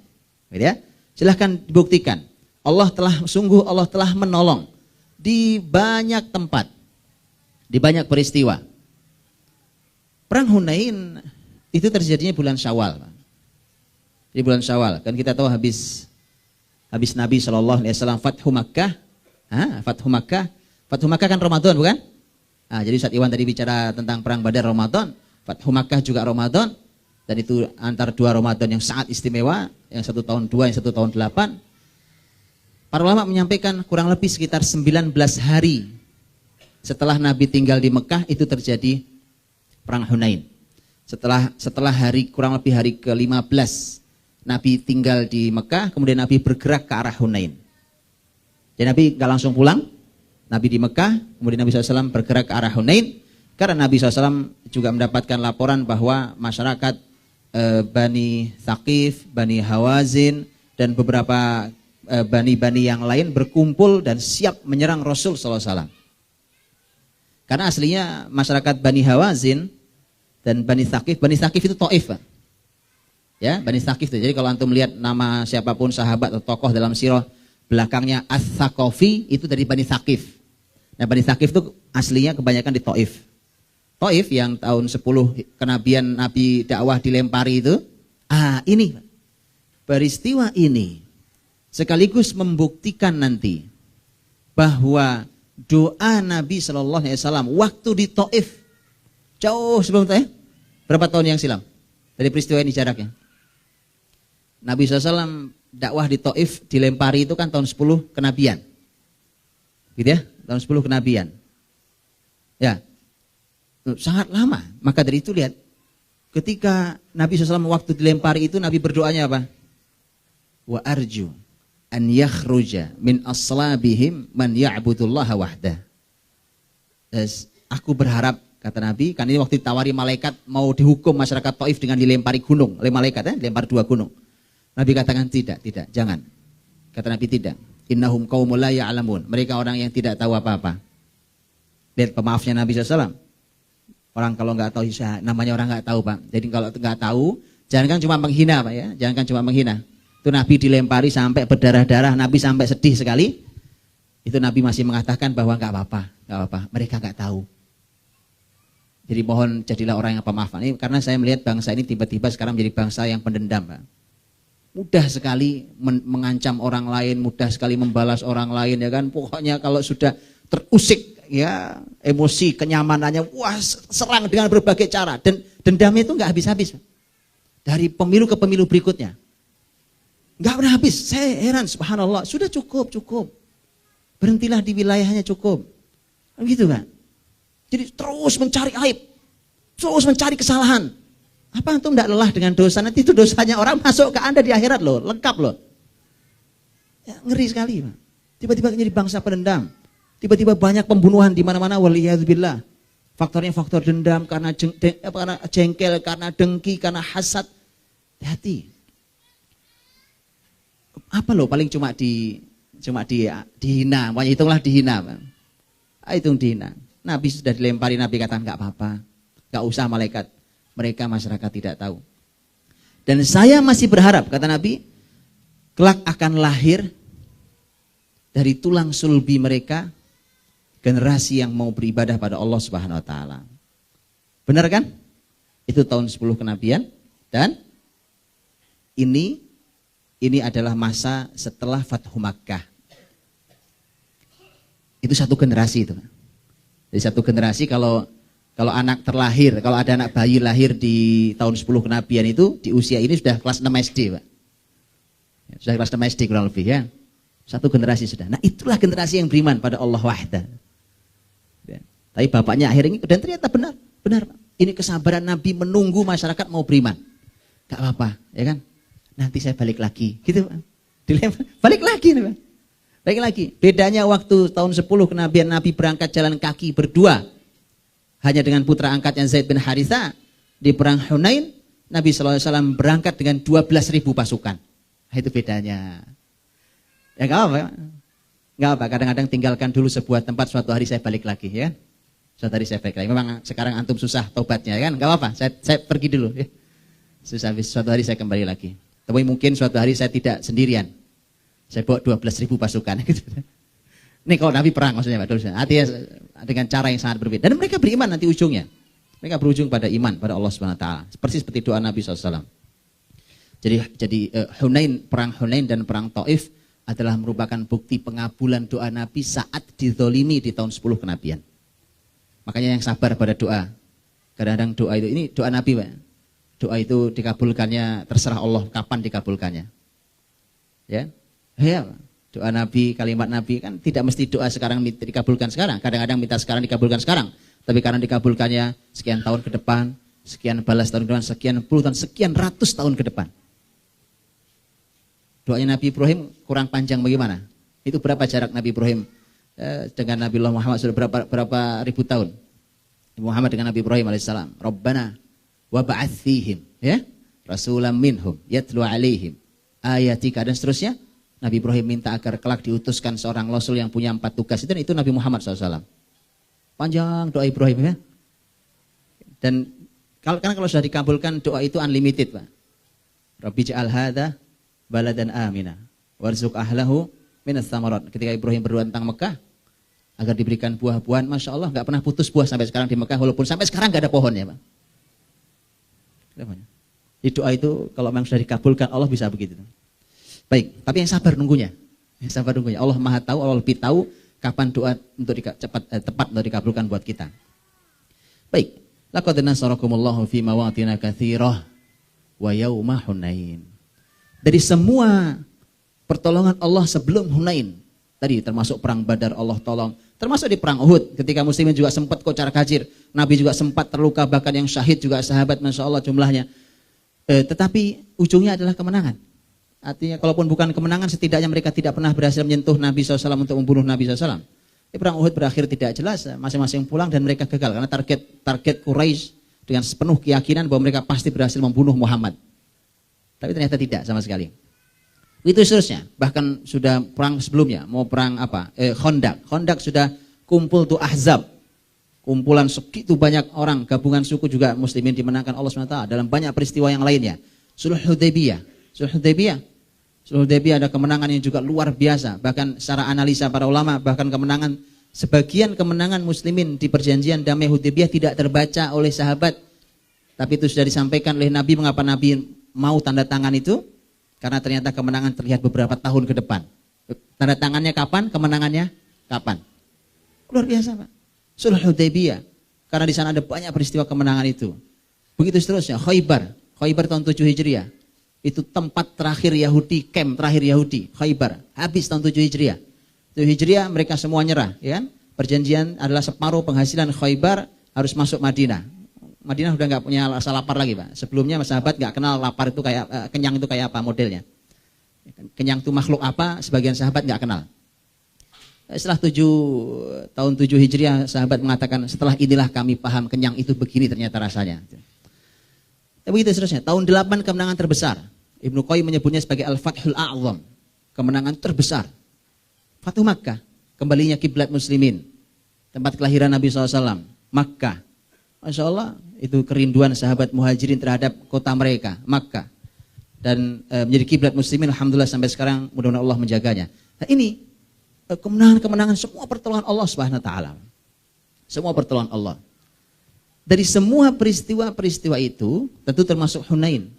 Gitu ya? Silahkan dibuktikan. Allah telah menolong di banyak tempat, di banyak peristiwa. Perang Hunain itu terjadinya bulan Syawal. Di bulan Syawal, kan kita tahu habis Nabi SAW Fathu Makkah. Fathu Makkah kan Ramadan, bukan? Jadi Ustaz Iwan tadi bicara tentang perang Badar Ramadan, Fathu Makkah juga Ramadan, dan itu antara dua Ramadan yang sangat istimewa, yang satu tahun 2, yang satu tahun 8. Para ulama menyampaikan kurang lebih sekitar 19 hari setelah Nabi tinggal di Mekah itu terjadi perang Hunain. Setelah kurang lebih hari ke-15 Nabi tinggal di Mekah, kemudian Nabi bergerak ke arah Hunain. Jadi Nabi gak langsung pulang, Nabi di Mekah, kemudian Nabi SAW bergerak ke arah Hunain, karena Nabi SAW juga mendapatkan laporan bahwa masyarakat Bani Thaqif, Bani Hawazin, dan beberapa bani-bani yang lain berkumpul dan siap menyerang Rasul SAW. Karena aslinya masyarakat Bani Hawazin dan Bani Thaqif itu Taif, Pak. Ya, Bani Thaqif itu. Jadi kalau antum melihat nama siapapun sahabat atau tokoh dalam sirah belakangnya Ats-Tsaqafi itu dari Bani Thaqif. Nah, Bani Thaqif itu aslinya kebanyakan di Taif. Taif yang tahun 10 kenabian Nabi dakwah dilempari itu. Ini peristiwa ini sekaligus membuktikan nanti bahwa doa Nabi SAW waktu di Taif jauh sebelum Taif, berapa tahun yang silam dari peristiwa ini jaraknya. Nabi SAW dakwah di Taif dilempari itu kan tahun 10 kenabian, gitu ya, tahun 10 kenabian. Ya, sangat lama. Maka dari itu lihat, ketika Nabi SAW waktu dilempari itu Nabi berdoanya apa? Wa arju an yakhruja min aslabihim man ya'budullaha wahdah. Aku berharap, kata Nabi, kan ini waktu ditawari malaikat mau dihukum masyarakat Taif dengan dilempari gunung oleh malaikat, dilempar 2 gunung. Nabi katakan tidak, jangan. Kata Nabi tidak. Innahum qaumul la ya'lamun. Mereka orang yang tidak tahu apa-apa. Lihat pemaafnya Nabi SAW. Orang kalau nggak tahu, namanya orang nggak tahu, Pak. Jadi kalau nggak tahu, jangan kan cuma menghina, Pak ya. Jangan kan cuma menghina. Itu Nabi dilempari sampai berdarah-darah, Nabi sampai sedih sekali. Itu Nabi masih mengatakan bahwa nggak apa-apa, mereka nggak tahu. Jadi mohon jadilah orang yang pemaaf. Ini karena saya melihat bangsa ini tiba-tiba sekarang menjadi bangsa yang pendendam, Pak. Mudah sekali mengancam orang lain, mudah sekali membalas orang lain, ya kan. Pokoknya kalau sudah terusik ya emosi, kenyamanannya, wah serang dengan berbagai cara. Dan dendamnya itu nggak habis-habis, Pak. Dari pemilu ke pemilu berikutnya. Nggak pernah habis. Saya heran, subhanallah. Sudah cukup. Berhentilah di wilayahnya, cukup. Gitu kan. Jadi terus mencari aib. Terus mencari kesalahan. Apa antum tidak lelah dengan dosa? Nanti itu dosanya orang masuk ke Anda di akhirat loh. Lengkap loh. Ya, ngeri sekali, Pak. Tiba-tiba menjadi bangsa pendendam. Tiba-tiba banyak pembunuhan di mana-mana. Waliyadzubillah. Faktornya faktor dendam, karena jengkel, karena dengki, karena hasad. Hati-hati. Apa loh paling cuma dihina, pokoknya hitunglah dihina, Bang. Hitung dihina. Nabi sudah dilempari, Nabi kata enggak apa-apa. Enggak usah malaikat. mereka masyarakat tidak tahu. Dan saya masih berharap, kata Nabi, kelak akan lahir dari tulang sulbi mereka generasi yang mau beribadah pada Allah Subhanahu wa taala. Benar kan? Itu tahun 10 kenabian dan ini adalah masa setelah Fathu Makkah. Itu satu generasi itu. Jadi satu generasi kalau anak terlahir, kalau ada anak bayi lahir di tahun 10 kenabian itu di usia ini sudah kelas 6 SD, Pak. Sudah kelas 6 SD kurang lebih ya. Satu generasi sudah. Nah, itulah generasi yang beriman pada Allah wahda. Ya. Tapi bapaknya akhirnya dan ternyata benar, Pak. Ini kesabaran Nabi menunggu masyarakat mau beriman. Gak apa-apa, ya kan? Nanti saya balik lagi, gitu Pak. Balik lagi nih Pak. Balik lagi. Bedanya waktu tahun 10 kenabian Nabi berangkat jalan kaki berdua hanya dengan putra angkatnya Zaid bin Haritha. Di perang Hunain Nabi SAW berangkat dengan 12.000 pasukan. Itu bedanya. Ya nggak apa, nggak apa. Kadang-kadang tinggalkan dulu sebuah tempat, suatu hari saya balik lagi, ya. Suatu hari saya balik lagi. Memang sekarang antum susah tobatnya, kan? Nggak apa. Saya pergi dulu, ya. Susah, suatu hari saya kembali lagi. Tapi mungkin suatu hari saya tidak sendirian. Saya bawa 12.000 pasukan. Gitu. Ini kalau Nabi perang maksudnya, Pak. Artinya dengan cara yang sangat berbeda. Dan mereka beriman nanti ujungnya. Mereka berujung pada iman pada Allah Subhanahu Wa Taala. Seperti doa Nabi SAW. Jadi Hunain, perang Hunain dan perang Taif adalah merupakan bukti pengabulan doa Nabi saat dizolimi di tahun 10 kenabian. Makanya yang sabar pada doa. Kadang-kadang doa itu, ini doa Nabi, Pak. Doa itu dikabulkannya, terserah Allah kapan dikabulkannya. Ya, doa Nabi, kalimat Nabi kan tidak mesti doa sekarang dikabulkan sekarang. Kadang-kadang minta sekarang dikabulkan sekarang. Tapi karena dikabulkannya sekian tahun ke depan, sekian balas tahun ke depan, sekian puluh tahun, sekian ratus tahun ke depan. Doanya Nabi Ibrahim kurang panjang bagaimana? Itu berapa jarak Nabi Ibrahim dengan Nabi Muhammad sudah berapa ribu tahun? Muhammad dengan Nabi Ibrahim alaihissalam. Rabbana wa ba'ats fihim, ya, rasulam minhum yatlu alaihim ayatika, dan seterusnya. Nabi Ibrahim minta agar kelak diutuskan seorang rasul yang punya 4 tugas. Itu Nabi Muhammad SAW. Panjang doa Ibrahim, ya. Dan karena kalau sudah dikabulkan doa itu unlimited, Pak. Rabbi ja'al hadza baladan amina warzuq ahlahu minas samarat. Ketika Ibrahim berdoa tentang Mekah agar diberikan buah-buahan, Masya Allah nggak pernah putus buah sampai sekarang di Mekah, walaupun sampai sekarang nggak ada pohonnya, Pak. Di doa itu kalau memang sudah dikabulkan Allah bisa begitu. Baik, tapi yang sabar nunggunya. Yang sabar nunggunya. Allah Maha tahu, Allah lebih tahu kapan doa untuk tepat untuk dikabulkan buat kita. Baik. Laqad nasarakumullahu fi mawatin katsirah wa yauma Hunain. Dari semua pertolongan Allah sebelum Hunain, tadi termasuk perang Badar Allah tolong, termasuk di perang Uhud ketika muslimin juga sempat kocar kacir, Nabi juga sempat terluka, bahkan yang syahid juga sahabat, Masya Allah jumlahnya. Tetapi ujungnya adalah kemenangan. Artinya kalaupun bukan kemenangan, setidaknya mereka tidak pernah berhasil menyentuh Nabi SAW untuk membunuh Nabi SAW. Di perang Uhud berakhir tidak jelas, masing-masing pulang dan mereka gagal karena target Quraisy dengan sepenuh keyakinan bahwa mereka pasti berhasil membunuh Muhammad. Tapi ternyata tidak sama sekali. Itu seterusnya. Bahkan sudah perang sebelumnya, mau perang apa? Khandaq. Khandaq sudah kumpul tuh Ahzab. Kumpulan segitu banyak orang, gabungan suku juga muslimin dimenangkan Allah SWT dalam banyak peristiwa yang lainnya. Sulh Hudaybiyah. Sulh Hudaybiyah ada kemenangan yang juga luar biasa. Bahkan secara analisa para ulama, bahkan sebagian kemenangan muslimin di perjanjian damai Hudaybiyah tidak terbaca oleh sahabat. Tapi itu sudah disampaikan oleh Nabi. Mengapa Nabi mau tanda tangan itu? Karena ternyata kemenangan terlihat beberapa tahun ke depan. Tanda tangannya kapan? Kemenangannya kapan? Luar biasa, Pak. Sulh Hudaybiyah. Karena di sana ada banyak peristiwa kemenangan itu. Begitu seterusnya. Khaybar tahun 7 Hijriah. Itu tempat terakhir Yahudi, camp terakhir Yahudi. Khaybar. Habis tahun 7 Hijriah. 7 Hijriah mereka semua nyerah. Ya kan? Perjanjian adalah separuh penghasilan Khaybar harus masuk Madinah. Madinah udah nggak punya rasa lapar lagi, Pak. Sebelumnya sahabat nggak kenal lapar itu kayak kenyang itu kayak apa modelnya. Kenyang itu makhluk apa? Sebagian sahabat nggak kenal. Setelah tahun 7 Hijriah, sahabat mengatakan setelah inilah kami paham kenyang itu begini ternyata rasanya. Tapi begitu seterusnya. Tahun 8 kemenangan terbesar. Ibnu Qayyim menyebutnya sebagai Al-Fathul A'zam. Kemenangan terbesar. Fathu Makkah. Kembalinya kiblat muslimin. Tempat kelahiran Nabi SAW. Makkah. Masya Allah, itu kerinduan sahabat muhajirin terhadap kota mereka, Makkah. Dan menjadi kiblat muslimin, alhamdulillah sampai sekarang mudah-mudahan Allah menjaganya. Nah ini kemenangan-kemenangan, semua pertolongan Allah Subhanahu wa taala. Semua pertolongan Allah. Dari semua peristiwa-peristiwa itu, tentu termasuk Hunain.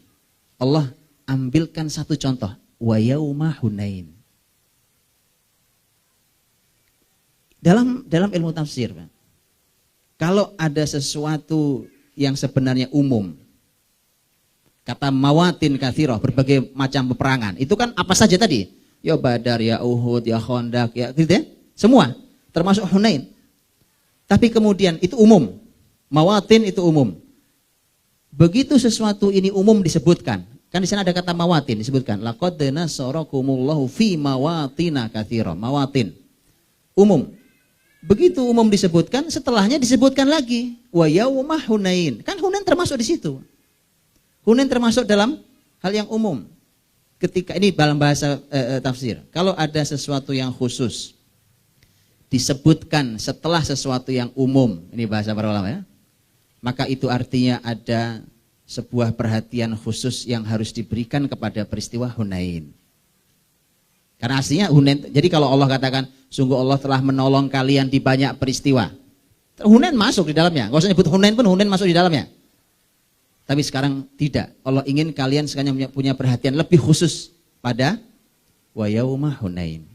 Allah ambilkan satu contoh, wa yauma Hunain. Dalam ilmu tafsir, Pak, kalau ada sesuatu yang sebenarnya umum, kata mawatin kathirah, berbagai macam peperangan, itu kan apa saja tadi? Ya Badar, ya Uhud, ya Khandaq, ya gitu ya. Semua, termasuk Hunain. Tapi kemudian itu umum. Mawatin itu umum. Begitu sesuatu ini umum disebutkan. Kan di sana ada kata mawatin disebutkan. Laqad nasarakumullahu fi mawatina katsira. Mawatin. Umum. Begitu umum disebutkan, setelahnya disebutkan lagi wa yauma Hunain. Kan Hunain termasuk di situ. Hunain termasuk dalam hal yang umum. Ketika ini dalam bahasa tafsir, kalau ada sesuatu yang khusus disebutkan setelah sesuatu yang umum, ini bahasa para ulama ya, maka itu artinya ada sebuah perhatian khusus yang harus diberikan kepada peristiwa Hunain. Karena aslinya Hunain, jadi kalau Allah katakan sungguh Allah telah menolong kalian di banyak peristiwa, Hunain masuk di dalamnya. Nggak usah nyebut Hunain pun, Hunain masuk di dalamnya. Tapi sekarang tidak. Allah ingin kalian sekarang punya perhatian lebih khusus pada wa yauma Hunain.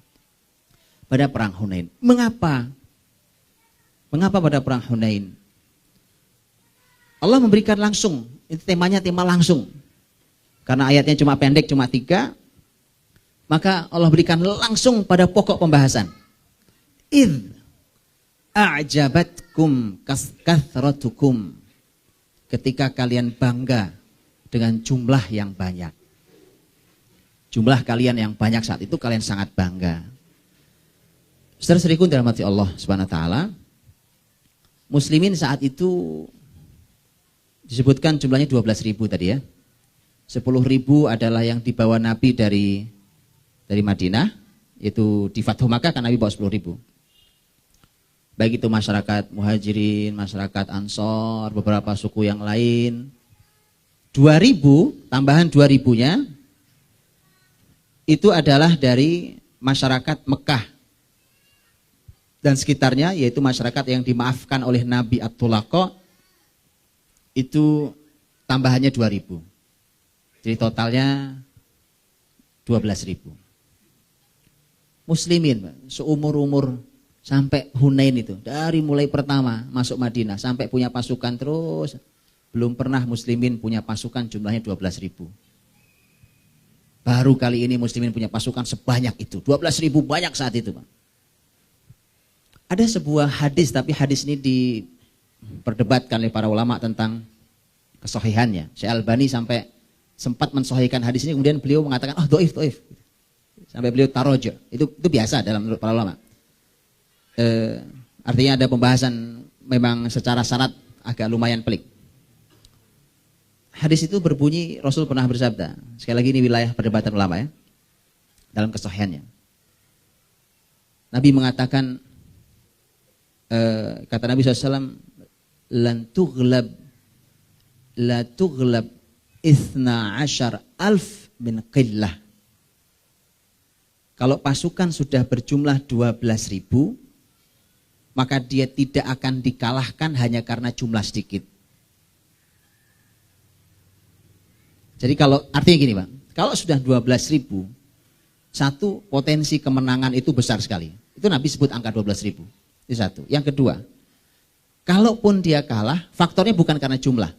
Pada perang Hunain. Mengapa? Mengapa pada perang Hunain? Allah memberikan langsung. Itu temanya tema langsung. Karena ayatnya cuma pendek, cuma 3. Maka Allah berikan langsung pada pokok pembahasan. Idh a'jabatkum kathratukum. Ketika kalian bangga dengan jumlah yang banyak. Jumlah kalian yang banyak saat itu kalian sangat bangga. Saudara-saudariku dirahmati Allah Subhanahu wa taala. Muslimin saat itu disebutkan jumlahnya 12.000 tadi ya. 10.000 adalah yang dibawa Nabi dari Madinah, itu di Fathu Makkah kan Nabi bawa 10.000. Baik itu masyarakat muhajirin, masyarakat ansor, beberapa suku yang lain. 2.000, tambahan 2.000-nya itu adalah dari masyarakat Mekah dan sekitarnya, yaitu masyarakat yang dimaafkan oleh Nabi At-Tulaqa, itu tambahannya 2.000. Jadi totalnya 12.000. Muslimin, seumur-umur sampai Hunain itu, dari mulai pertama masuk Madinah sampai punya pasukan terus, belum pernah muslimin punya pasukan jumlahnya 12.000. Baru kali ini muslimin punya pasukan sebanyak itu, 12.000 banyak saat itu, Pak. Ada sebuah hadis, tapi hadis ini diperdebatkan oleh para ulama tentang kesohihannya. Syekh Albani sampai sempat mensohikan hadis ini, kemudian beliau mengatakan, doif. Sampai beliau tarojo. Itu biasa dalam menurut para ulama. Artinya ada pembahasan memang secara syarat agak lumayan pelik. Hadis itu berbunyi Rasul pernah bersabda, sekali lagi ini wilayah perdebatan ulama ya, dalam kesahihannya. Nabi mengatakan, kata Nabi SAW, la tughlab 12.000 min qillah. Kalau pasukan sudah berjumlah 12.000, maka dia tidak akan dikalahkan hanya karena jumlah sedikit. Jadi kalau artinya gini, Pak, kalau sudah 12.000, satu, potensi kemenangan itu besar sekali. Itu Nabi sebut angka 12.000. Itu satu. Yang kedua, kalaupun dia kalah, faktornya bukan karena jumlah.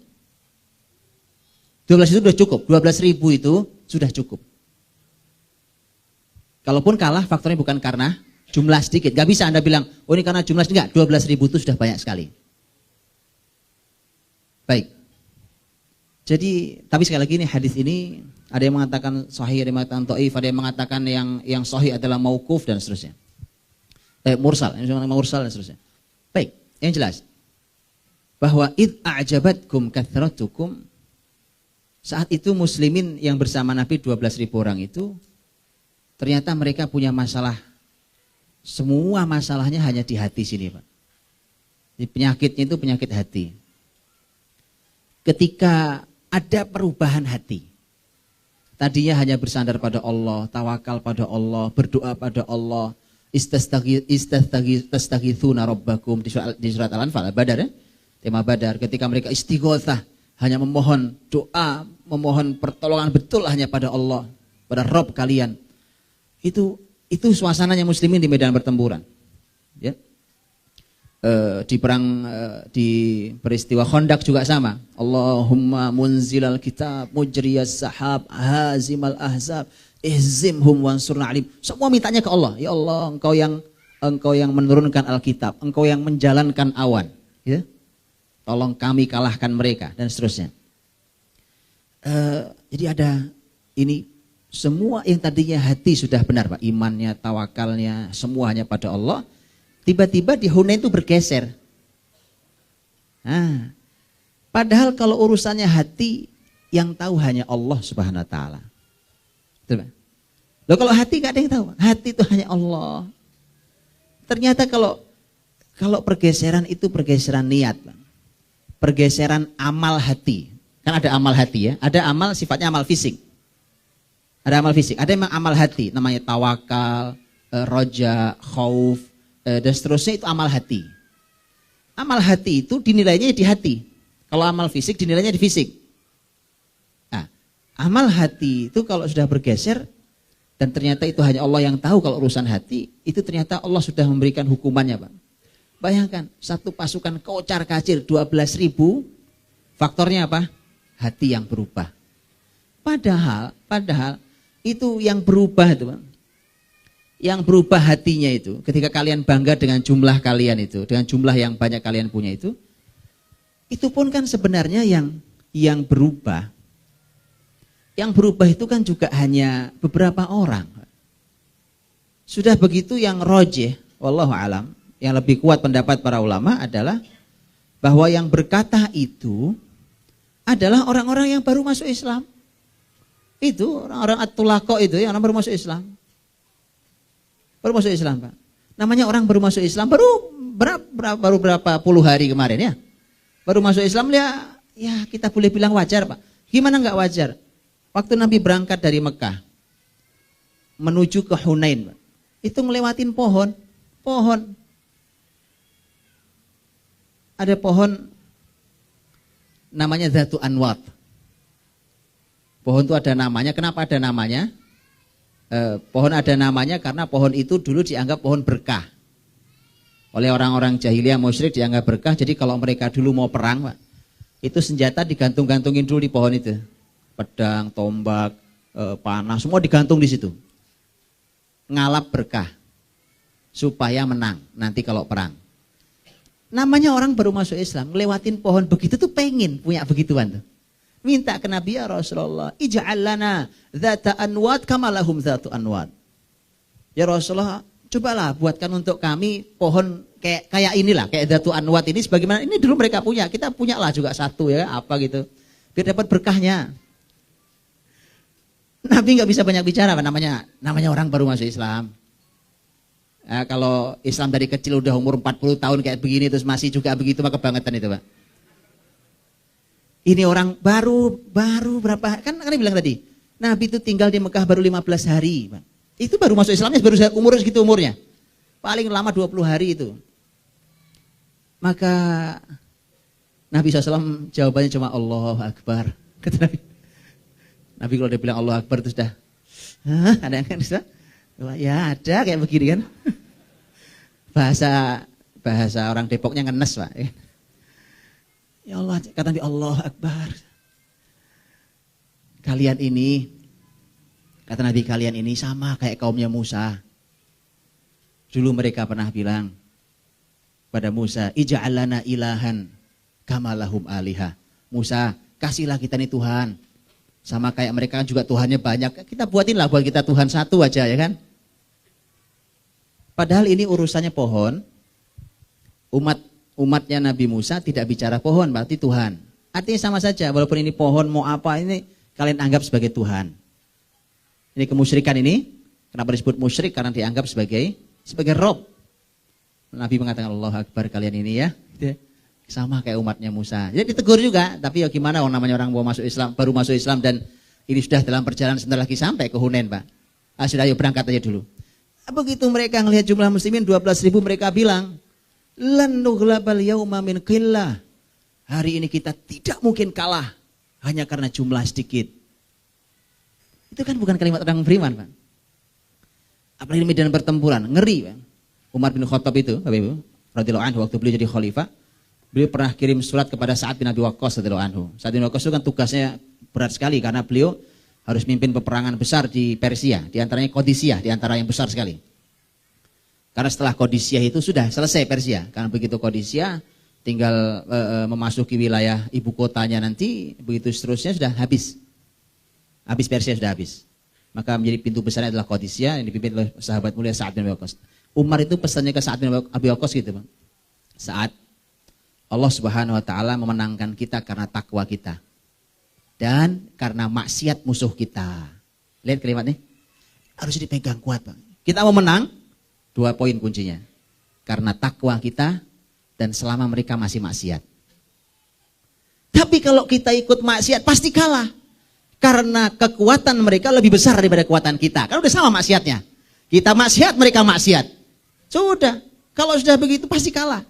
12 itu sudah cukup. 12.000 itu sudah cukup. Kalaupun kalah, faktornya bukan karena jumlah sedikit. Gak bisa Anda bilang, oh ini karena jumlah sedikit. 12.000 itu sudah banyak sekali. Baik. Jadi, tapi sekali lagi ini hadis ini, ada yang mengatakan sahih, ada yang mengatakan dhaif, ada yang mengatakan yang sahih adalah mauquf dan seterusnya. Mursal dan seterusnya. Baik, yang jelas. Bahwa id a'jabatkum kathratukum, saat itu muslimin yang bersama Nabi 12.000 orang itu, ternyata mereka punya masalah. Semua masalahnya hanya di hati sini, Pak. Jadi penyakitnya itu penyakit hati. ketika ada perubahan hati. Tadinya hanya bersandar pada Allah, tawakal pada Allah, berdoa pada Allah, istastaghitsuna rabbakum di surat Al-Anfal, Badar ya. Tema Badar, ketika mereka istighotsah, hanya memohon doa, memohon pertolongan betul hanya pada Allah, pada Rabb kalian. Itu suasananya muslimin di medan pertempuran. Ya. Di perang di peristiwa Khandaq juga sama. Allahumma munzilal kitab, mujriyas sahab, hazimal ahzab, ihzimhum wansurna alim. Semua mintanya ke Allah. Ya Allah, engkau yang menurunkan Alkitab, engkau yang menjalankan awan, ya. Tolong kami kalahkan mereka dan seterusnya. Jadi ada ini semua yang tadinya hati sudah benar, Pak, imannya, tawakalnya, semuanya pada Allah. Tiba-tiba di Hunain itu bergeser. Nah, padahal kalau urusannya hati, yang tahu hanya Allah Subhanahu Wa Taala. Betul, Pak? Loh, kalau hati gak ada yang tahu. Hati itu hanya Allah. Ternyata kalau pergeseran itu pergeseran niat, Pak. Pergeseran amal hati. Kan ada amal hati ya. Ada amal sifatnya amal fisik. Ada amal fisik. Ada memang amal hati. Namanya tawakal, roja, khauf, dan seterusnya, itu amal hati. Amal hati itu dinilainya di hati. Kalau amal fisik dinilainya di fisik. Nah, amal hati itu kalau sudah bergeser dan ternyata itu hanya Allah yang tahu kalau urusan hati, itu ternyata Allah sudah memberikan hukumannya, Pak. Bayangkan satu pasukan kocar kacir 12.000, faktornya apa? Hati yang berubah. Padahal itu yang berubah itu, Pak. Yang berubah hatinya itu, ketika kalian bangga dengan jumlah kalian itu, dengan jumlah yang banyak kalian punya itu pun kan sebenarnya yang berubah. Yang berubah itu kan juga hanya beberapa orang. Sudah begitu yang rojih, wallahu alam, yang lebih kuat pendapat para ulama adalah bahwa yang berkata itu adalah orang-orang yang baru masuk Islam. Itu orang-orang at-tulaqo itu, yang baru masuk Islam. Baru masuk Islam, Pak. Namanya orang baru masuk Islam baru berapa puluh hari kemarin ya. Baru masuk Islam ya kita boleh bilang wajar, Pak. Gimana enggak wajar? Waktu Nabi berangkat dari Mekah menuju ke Hunain, Pak. Itu ngelewatin pohon. Ada pohon namanya Dzatu Anwat. Pohon itu ada namanya. Kenapa ada namanya? Pohon ada namanya karena pohon itu dulu dianggap pohon berkah. Oleh orang-orang jahiliyah musyrik dianggap berkah. Jadi kalau mereka dulu mau perang, Pak, itu senjata digantung-gantungin dulu di pohon itu. Pedang, tombak, panah, semua digantung di situ. Ngalap berkah supaya menang nanti kalau perang. Namanya orang baru masuk Islam, ngelewatin pohon begitu tuh pengen punya begituan tuh. Minta ke Nabi, ya Rasulullah, ij'al lana dzata anwat kama lahum dzatu anwat. Ya Rasulullah, cobalah buatkan untuk kami pohon kayak inilah, kayak dzatu anwat ini sebagaimana ini dulu mereka punya. Kita punya lah juga satu ya, apa gitu. Biar dapat berkahnya. Nabi nggak bisa banyak bicara, namanya orang baru masuk Islam. Nah, kalau Islam dari kecil udah umur 40 tahun kayak begini terus masih juga begitu, maka kebangetan itu, Pak. Ini orang baru berapa, kan bilang tadi, Nabi itu tinggal di Mekah baru 15 hari. Pak. Itu baru masuk Islamnya, baru umur segitu umurnya. Paling lama 20 hari itu. Maka Nabi SAW jawabannya cuma Allahu Akbar. Kata Nabi. Nabi kalau dia bilang Allahu Akbar itu sudah, ada yang kan sudah, ya ada kayak begini kan. Bahasa orang Depoknya ngenes, Pak. Ya Allah, kata Nabi, Allah Akbar. Kalian ini, kata Nabi, kalian ini sama kayak kaumnya Musa. Dulu mereka pernah bilang pada Musa, ij'al lana ilahan kama lahum alihah. Musa, kasihlah kita nih Tuhan. Sama kayak mereka juga Tuhannya banyak. Kita buatinlah buat kita Tuhan satu aja, ya kan? Padahal ini urusannya pohon. Umatnya Nabi Musa tidak bicara pohon, berarti Tuhan. Artinya sama saja, walaupun ini pohon mau apa, ini kalian anggap sebagai Tuhan. Ini kemusyrikan ini, kenapa disebut musyrik? Karena dianggap sebagai Rob. Nabi mengatakan Allah Akbar kalian ini ya. Sama kayak umatnya Musa. Jadi ditegur juga, tapi ya gimana orang namanya orang baru masuk Islam dan ini sudah dalam perjalanan sebentar lagi sampai ke Hunain, Pak. Sudah ayo berangkat aja dulu. Begitu mereka melihat jumlah muslimin 12.000, mereka bilang, "Lan nughlabal yauma min qillah." Hari ini kita tidak mungkin kalah hanya karena jumlah sedikit. Itu kan bukan kalimat orang beriman, Pak. Apalagi medan pertempuran, ngeri, Pak. Umar bin Khattab itu, Bapak Ibu, radhiyallahu anhu, waktu beliau jadi khalifah, beliau pernah kirim surat kepada Sa'ad bin Abi Waqqas radhiyallahu anhu. Sa'ad bin Abi Waqqas itu kan tugasnya berat sekali karena beliau harus mimpin peperangan besar di Persia, di antaranya Qadisiyah, di antara yang besar sekali. Karena setelah Qadisiyah itu sudah selesai Persia. Karena begitu Qadisiyah tinggal memasuki wilayah ibu kotanya nanti, begitu seterusnya sudah habis. Habis Persia sudah habis. Maka menjadi pintu besarnya adalah Qadisiyah yang dipimpin oleh sahabat mulia Sa'ad bin Abi Waqqas. Umar itu pesannya ke Sa'ad bin Abi Waqqas gitu, Bang. Saat Allah Subhanahu wa taala memenangkan kita karena takwa kita dan karena maksiat musuh kita. Lihat kalimatnya. Harus dipegang kuat, Bang. Kita mau menang, 2 poin kuncinya. Karena takwa kita dan selama mereka masih maksiat. Tapi kalau kita ikut maksiat pasti kalah. Karena kekuatan mereka lebih besar daripada kekuatan kita. Kan udah sama maksiatnya. Kita maksiat, mereka maksiat. Sudah. Kalau sudah begitu pasti kalah.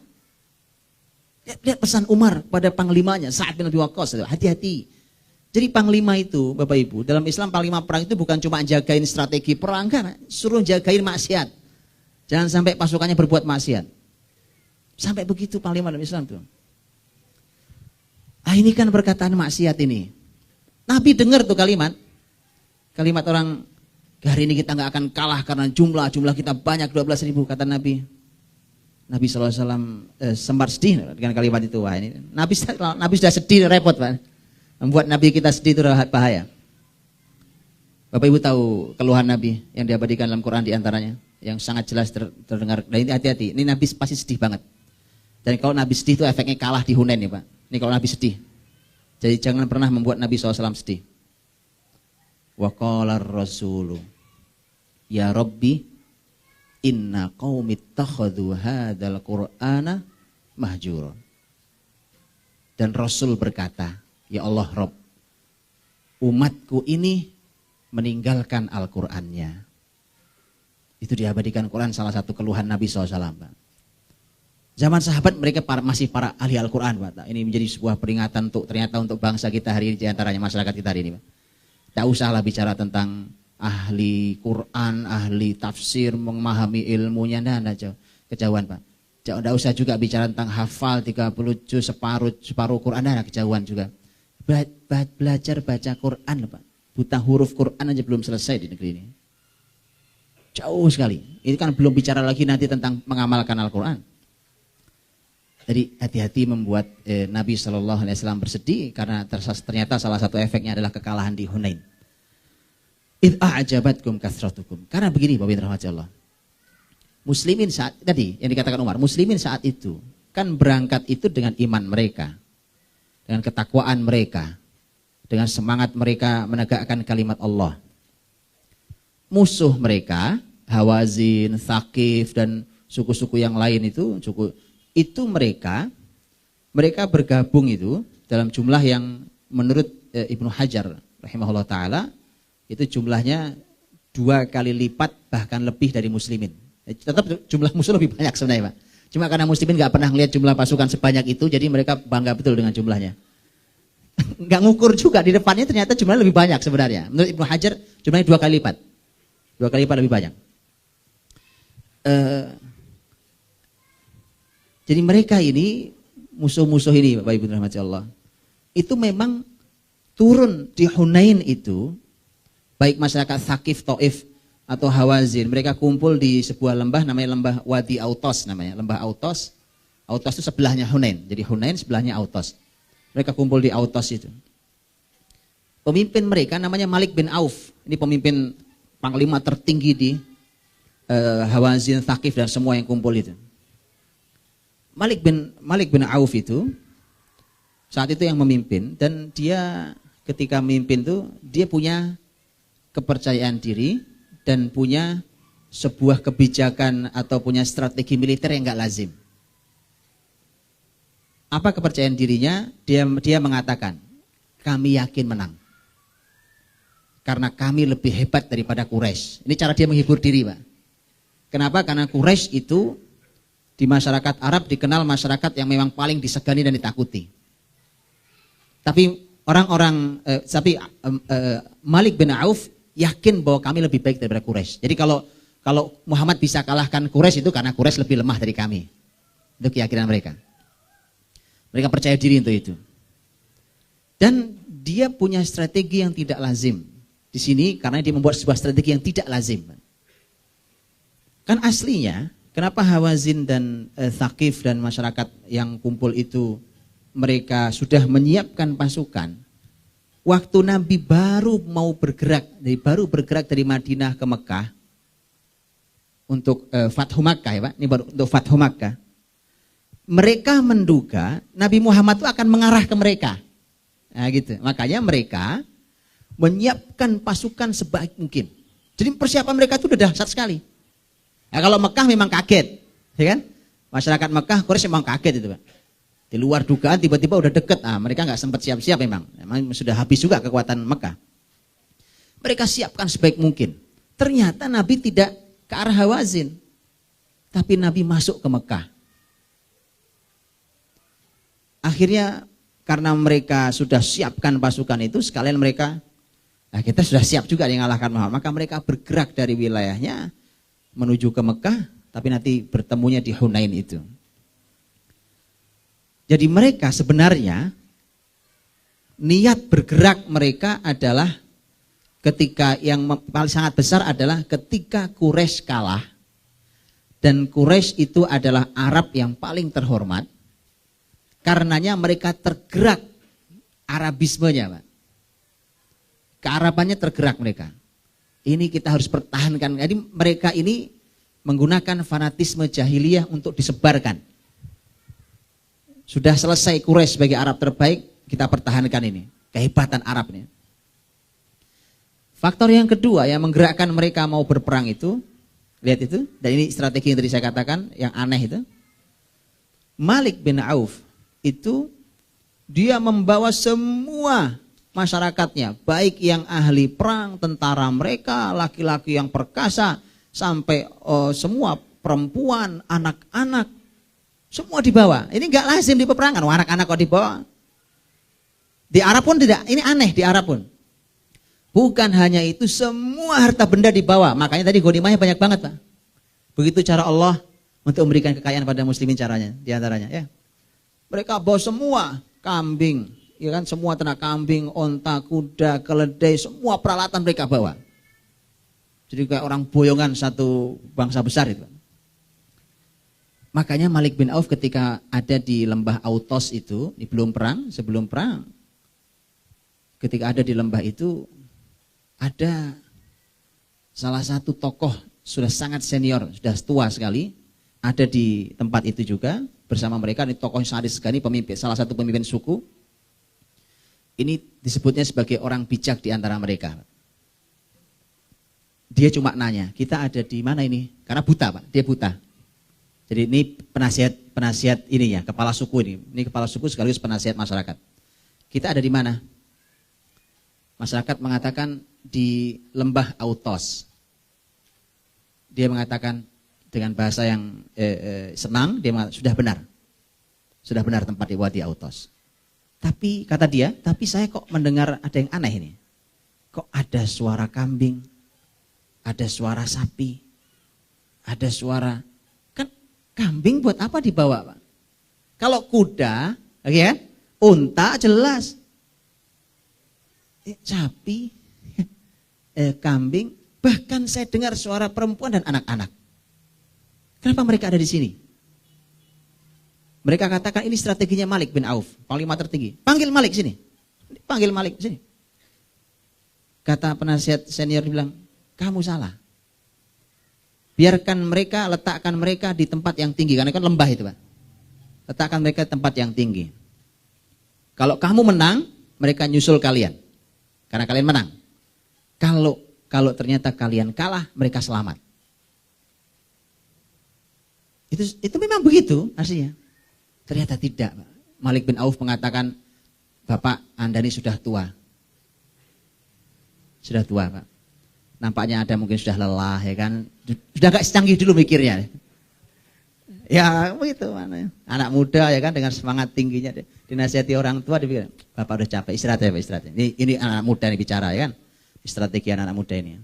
Lihat pesan Umar pada panglimanya, Sa'ad bin Abi Waqqas. Hati-hati. Jadi panglima itu, Bapak Ibu, dalam Islam panglima perang itu bukan cuma jagain strategi perang, kan? Suruh jagain maksiat. Jangan sampai pasukannya berbuat maksiat. Sampai begitu panglima dalam Islam tuh. Ini kan perkataan maksiat ini. Nabi dengar tuh kalimat. Kalimat orang, hari ini kita nggak akan kalah karena jumlah kita banyak 12.000, kata Nabi. Nabi SAW sempat sedih dengan kalimat itu. Wah, ini Nabi sudah sedih, repot, Pak. Membuat Nabi kita sedih itu bahaya. Bapak Ibu tahu keluhan Nabi yang diabadikan dalam Quran diantaranya, yang sangat jelas terdengar. Dan ini hati-hati, ini Nabi pasti sedih banget. Dan kalau Nabi sedih itu efeknya kalah di Hunain nih, Pak. Ini kalau Nabi sedih. Jadi jangan pernah membuat Nabi SAW sedih. Wa qala ar-rasulu ya Rabbi inna qaumi ittakhadhu hadzal qur'ana mahjura. Dan Rasul berkata, ya Allah Rabb, umatku ini meninggalkan Al-Qur'annya. Itu diabadikan Quran, salah satu keluhan Nabi SAW, Pak. Zaman sahabat mereka masih para ahli Al-Quran, Pak. Ini menjadi sebuah peringatan ternyata untuk bangsa kita hari ini, diantaranya masyarakat kita hari ini, Pak. Tak usahlah bicara tentang ahli Quran, ahli tafsir, memahami ilmunya, nah kejauhan, Pak. Tidak usah juga bicara tentang hafal 30 juz, separuh Quran, nah kejauhan juga. Belajar baca Quran, Pak. Buta huruf Quran aja belum selesai di negeri ini. Jauh sekali. Ini kan belum bicara lagi nanti tentang mengamalkan Al-Quran. Jadi hati-hati membuat Nabi SAW bersedih karena ternyata salah satu efeknya adalah kekalahan di Hunain. Idh a'jabatkum kathratukum. Karena begini, Bapak Ibu rahmati Allah. Muslimin saat tadi yang dikatakan Umar, muslimin saat itu kan berangkat itu dengan iman mereka, dengan ketakwaan mereka, dengan semangat mereka menegakkan kalimat Allah. Musuh mereka, Hawazin, Thaqif dan suku-suku yang lain itu mereka bergabung itu dalam jumlah yang menurut Ibnu Hajar rahimahullah taala itu jumlahnya 2 kali lipat bahkan lebih dari muslimin. Tetap jumlah musuh lebih banyak sebenarnya, Pak. Cuma karena muslimin nggak pernah melihat jumlah pasukan sebanyak itu, jadi mereka bangga betul dengan jumlahnya. Nggak ngukur juga di depannya ternyata jumlahnya lebih banyak sebenarnya. Menurut Ibnu Hajar jumlahnya 2 kali lipat. 2 kali lipat lebih banyak. Jadi mereka ini, musuh-musuh ini Bapak Ibu rahmati Allah, itu memang turun di Hunain itu, baik masyarakat Thaqif, Taif atau Hawazin, mereka kumpul di sebuah lembah namanya lembah Wadi Autos namanya, lembah Autos. Autos itu sebelahnya Hunain, jadi Hunain sebelahnya Autos. Mereka kumpul di Autos itu. Pemimpin mereka namanya Malik bin Auf, ini pemimpin panglima tertinggi di Hawazin, Thaqif dan semua yang kumpul itu. Malik bin Auf itu saat itu yang memimpin, dan dia ketika memimpin itu dia punya kepercayaan diri dan punya sebuah kebijakan atau punya strategi militer yang enggak lazim. Apa kepercayaan dirinya? Dia mengatakan, kami yakin menang. Karena kami lebih hebat daripada Quraisy. Ini cara dia menghibur diri, Pak. Kenapa? Karena Quraisy itu di masyarakat Arab dikenal masyarakat yang memang paling disegani dan ditakuti. Tapi Malik bin Auf yakin bahwa kami lebih baik daripada Quraisy. Jadi kalau Muhammad bisa kalahkan Quraisy itu karena Quraisy lebih lemah dari kami. Itu keyakinan mereka. Mereka percaya diri untuk itu. Dan dia punya strategi yang tidak lazim. Di sini karena dia membuat sebuah strategi yang tidak lazim. Kan aslinya, kenapa Hawazin dan Thaqif dan masyarakat yang kumpul itu mereka sudah menyiapkan pasukan. Waktu Nabi baru bergerak dari Madinah ke Mekah untuk Fathu Makkah ya Pak, ini baru untuk Fathu Makkah. Mereka menduga Nabi Muhammad itu akan mengarah ke mereka. Nah gitu. Makanya mereka menyiapkan pasukan sebaik mungkin. Jadi persiapan mereka itu sudah dahsyat sekali. Nah, kalau Mekah memang kaget, ya kan? Masyarakat Mekah, Quraisy memang kaget itu, Pak. Di luar dugaan tiba-tiba udah deket. Nah, mereka nggak sempat siap-siap memang sudah habis juga kekuatan Mekah. Mereka siapkan sebaik mungkin. Ternyata Nabi tidak ke arah Hawazin, tapi Nabi masuk ke Mekah. Akhirnya karena mereka sudah siapkan pasukan itu, sekalian mereka, nah kita sudah siap juga mengalahkan Muhammad, maka mereka bergerak dari wilayahnya menuju ke Mekah, tapi nanti bertemunya di Hunain itu. Jadi mereka sebenarnya niat bergerak mereka adalah ketika yang paling sangat besar adalah ketika Quraisy kalah, dan Quraisy itu adalah Arab yang paling terhormat. Karenanya mereka tergerak Arabismenya, Pak. Kearabannya tergerak mereka. Ini kita harus pertahankan. Jadi mereka ini menggunakan fanatisme jahiliyah untuk disebarkan. Sudah selesai Quraisy sebagai Arab terbaik, kita pertahankan ini. Kehebatan Arab ini. Faktor yang kedua yang menggerakkan mereka mau berperang itu, lihat itu, dan ini strategi yang tadi saya katakan, yang aneh itu. Malik bin Auf itu dia membawa semua masyarakatnya, baik yang ahli perang, tentara mereka, laki-laki yang perkasa, sampai semua perempuan, anak-anak, semua dibawa. Ini enggak lazim di peperangan, anak-anak kok dibawa. Di Arab pun tidak, ini aneh di Arab pun. Bukan hanya itu, semua harta benda dibawa. Makanya tadi ghanimahnya banyak banget, Pak. Begitu cara Allah untuk memberikan kekayaan pada muslimin caranya, diantaranya ya. Mereka bawa semua kambing, ya kan, semua ternak kambing, onta, kuda, keledai, semua peralatan mereka bawa. Jadi kayak orang boyongan satu bangsa besar itu. Makanya Malik bin Auf ketika ada di lembah Autos itu, sebelum perang, ketika ada di lembah itu, ada salah satu tokoh sudah sangat senior, sudah tua sekali, ada di tempat itu juga bersama mereka. Ini tokoh yang sangat disegani, pemimpin, salah satu pemimpin suku. Ini disebutnya sebagai orang bijak di antara mereka. Dia cuma nanya, kita ada di mana ini? Karena buta, Pak, dia buta. Jadi ini penasihat ini ya, kepala suku ini. Ini kepala suku sekaligus penasihat masyarakat. Kita ada di mana? Masyarakat mengatakan di lembah Autos. Dia mengatakan dengan bahasa yang senang, dia mengatakan sudah benar tempat di Wadi Autos. Tapi kata dia, tapi saya kok mendengar ada yang aneh ini. Kok ada suara kambing, ada suara sapi, ada suara, kan kambing buat apa dibawa, Pak? Kalau kuda, ya, unta jelas, sapi, kambing, bahkan saya dengar suara perempuan dan anak-anak. Kenapa mereka ada di sini? Mereka katakan ini strateginya Malik bin Auf, panglima tertinggi. Panggil Malik sini. Panggil Malik sini. Kata penasihat senior bilang, kamu salah. Biarkan mereka, letakkan mereka di tempat yang tinggi. Karena kan lembah itu, Pak. Letakkan mereka di tempat yang tinggi. Kalau kamu menang, mereka nyusul kalian. Karena kalian menang. Kalau ternyata kalian kalah, mereka selamat. Itu memang begitu aslinya. Ternyata tidak, Pak. Malik bin Auf mengatakan, Bapak, Anda ini sudah tua. Sudah tua, Pak. Nampaknya Anda mungkin sudah lelah, ya kan. Sudah gak secanggih dulu mikirnya. Ya begitu mana. Anak muda ya kan dengan semangat tingginya dinasihati orang tua, dia bilang, Bapak udah capek, istirahat ya Pak, istirahat. Ini anak muda ini bicara ya kan. Strategi anak muda ini.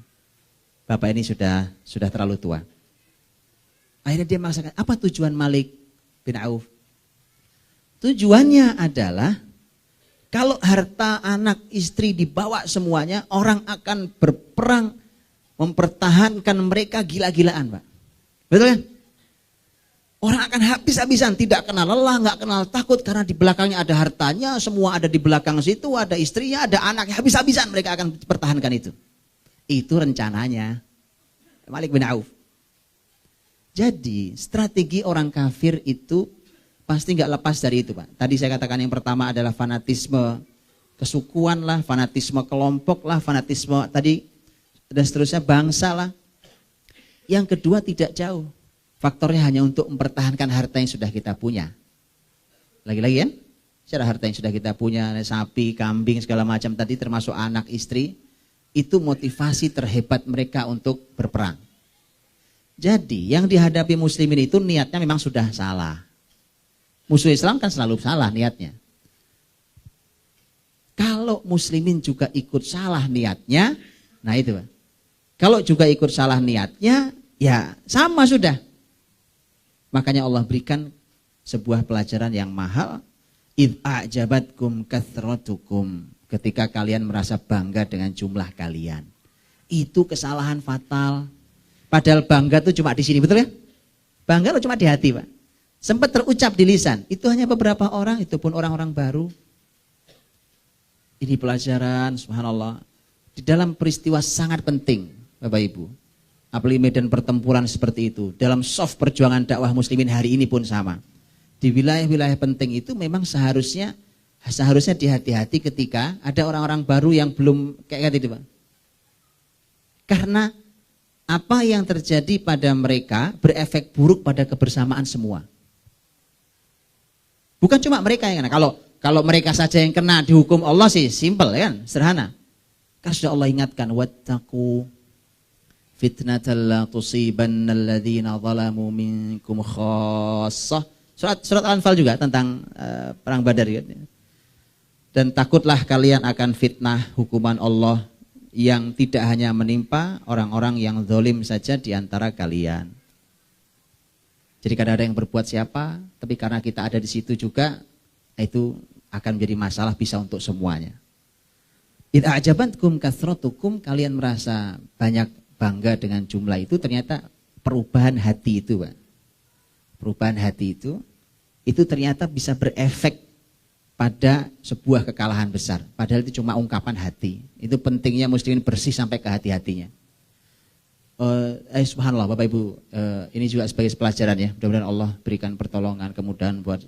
Bapak ini sudah terlalu tua. Akhirnya dia mengatakan, apa tujuan Malik bin Auf? Tujuannya adalah kalau harta anak istri dibawa semuanya, orang akan berperang mempertahankan mereka gila-gilaan, Pak. Betul kan? Orang akan habis-habisan, tidak kenal lelah, nggak kenal takut karena di belakangnya ada hartanya, semua ada di belakang situ, ada istrinya, ada anaknya, habis-habisan mereka akan pertahankan itu. Itu rencananya Malik bin Auf. Jadi strategi orang kafir itu pasti nggak lepas dari itu, Pak. Tadi saya katakan yang pertama adalah fanatisme kesukuan lah, fanatisme kelompok lah, fanatisme tadi dan seterusnya bangsa lah. Yang kedua tidak jauh. Faktornya hanya untuk mempertahankan harta yang sudah kita punya. Lagi-lagi kan? Secara harta yang sudah kita punya, sapi, kambing, segala macam tadi termasuk anak, istri. Itu motivasi terhebat mereka untuk berperang. Jadi yang dihadapi muslimin itu niatnya memang sudah salah. Musuh Islam kan selalu salah niatnya. Kalau muslimin juga ikut salah niatnya, nah itu Pak. Kalau juga ikut salah niatnya, ya sama sudah. Makanya Allah berikan sebuah pelajaran yang mahal. Idh a'jabatkum kathratukum. Ketika kalian merasa bangga dengan jumlah kalian. Itu kesalahan fatal. Padahal bangga itu cuma di sini, betul ya? Bangga itu cuma di hati, Pak. Sempat terucap di lisan. Itu hanya beberapa orang, itu pun orang-orang baru. Ini pelajaran, subhanallah. Di dalam peristiwa sangat penting, Bapak Ibu. Apalagi medan pertempuran seperti itu. Dalam soft perjuangan dakwah muslimin hari ini pun sama. Di wilayah-wilayah penting itu memang seharusnya dihati-hati ketika ada orang-orang baru yang belum kayak gitu, Pak. Karena apa yang terjadi pada mereka berefek buruk pada kebersamaan semua. Bukan cuma mereka yang kena. Kalau mereka saja yang kena dihukum Allah sih simple kan, sederhana. Karena sudah Allah ingatkan, wattaqu fitnatal la tusibanna alladhina zalamu minkum khassah. Surat Al-Anfal juga tentang perang Badar ya. Dan takutlah kalian akan fitnah hukuman Allah yang tidak hanya menimpa orang-orang yang zalim saja di antara kalian. Jadi kadang ada yang berbuat siapa, tapi karena kita ada di situ juga, itu akan menjadi masalah bisa untuk semuanya. Idza ajabatkum kathratukum, kalian merasa banyak bangga dengan jumlah itu, ternyata perubahan hati itu, Pak. Perubahan hati itu ternyata bisa berefek pada sebuah kekalahan besar. Padahal itu cuma ungkapan hati. Itu pentingnya muslimin bersih sampai ke hati-hatinya. Subhanallah Bapak Ibu, ini juga sebagai pelajaran ya. Mudah-mudahan Allah berikan pertolongan, kemudahan buat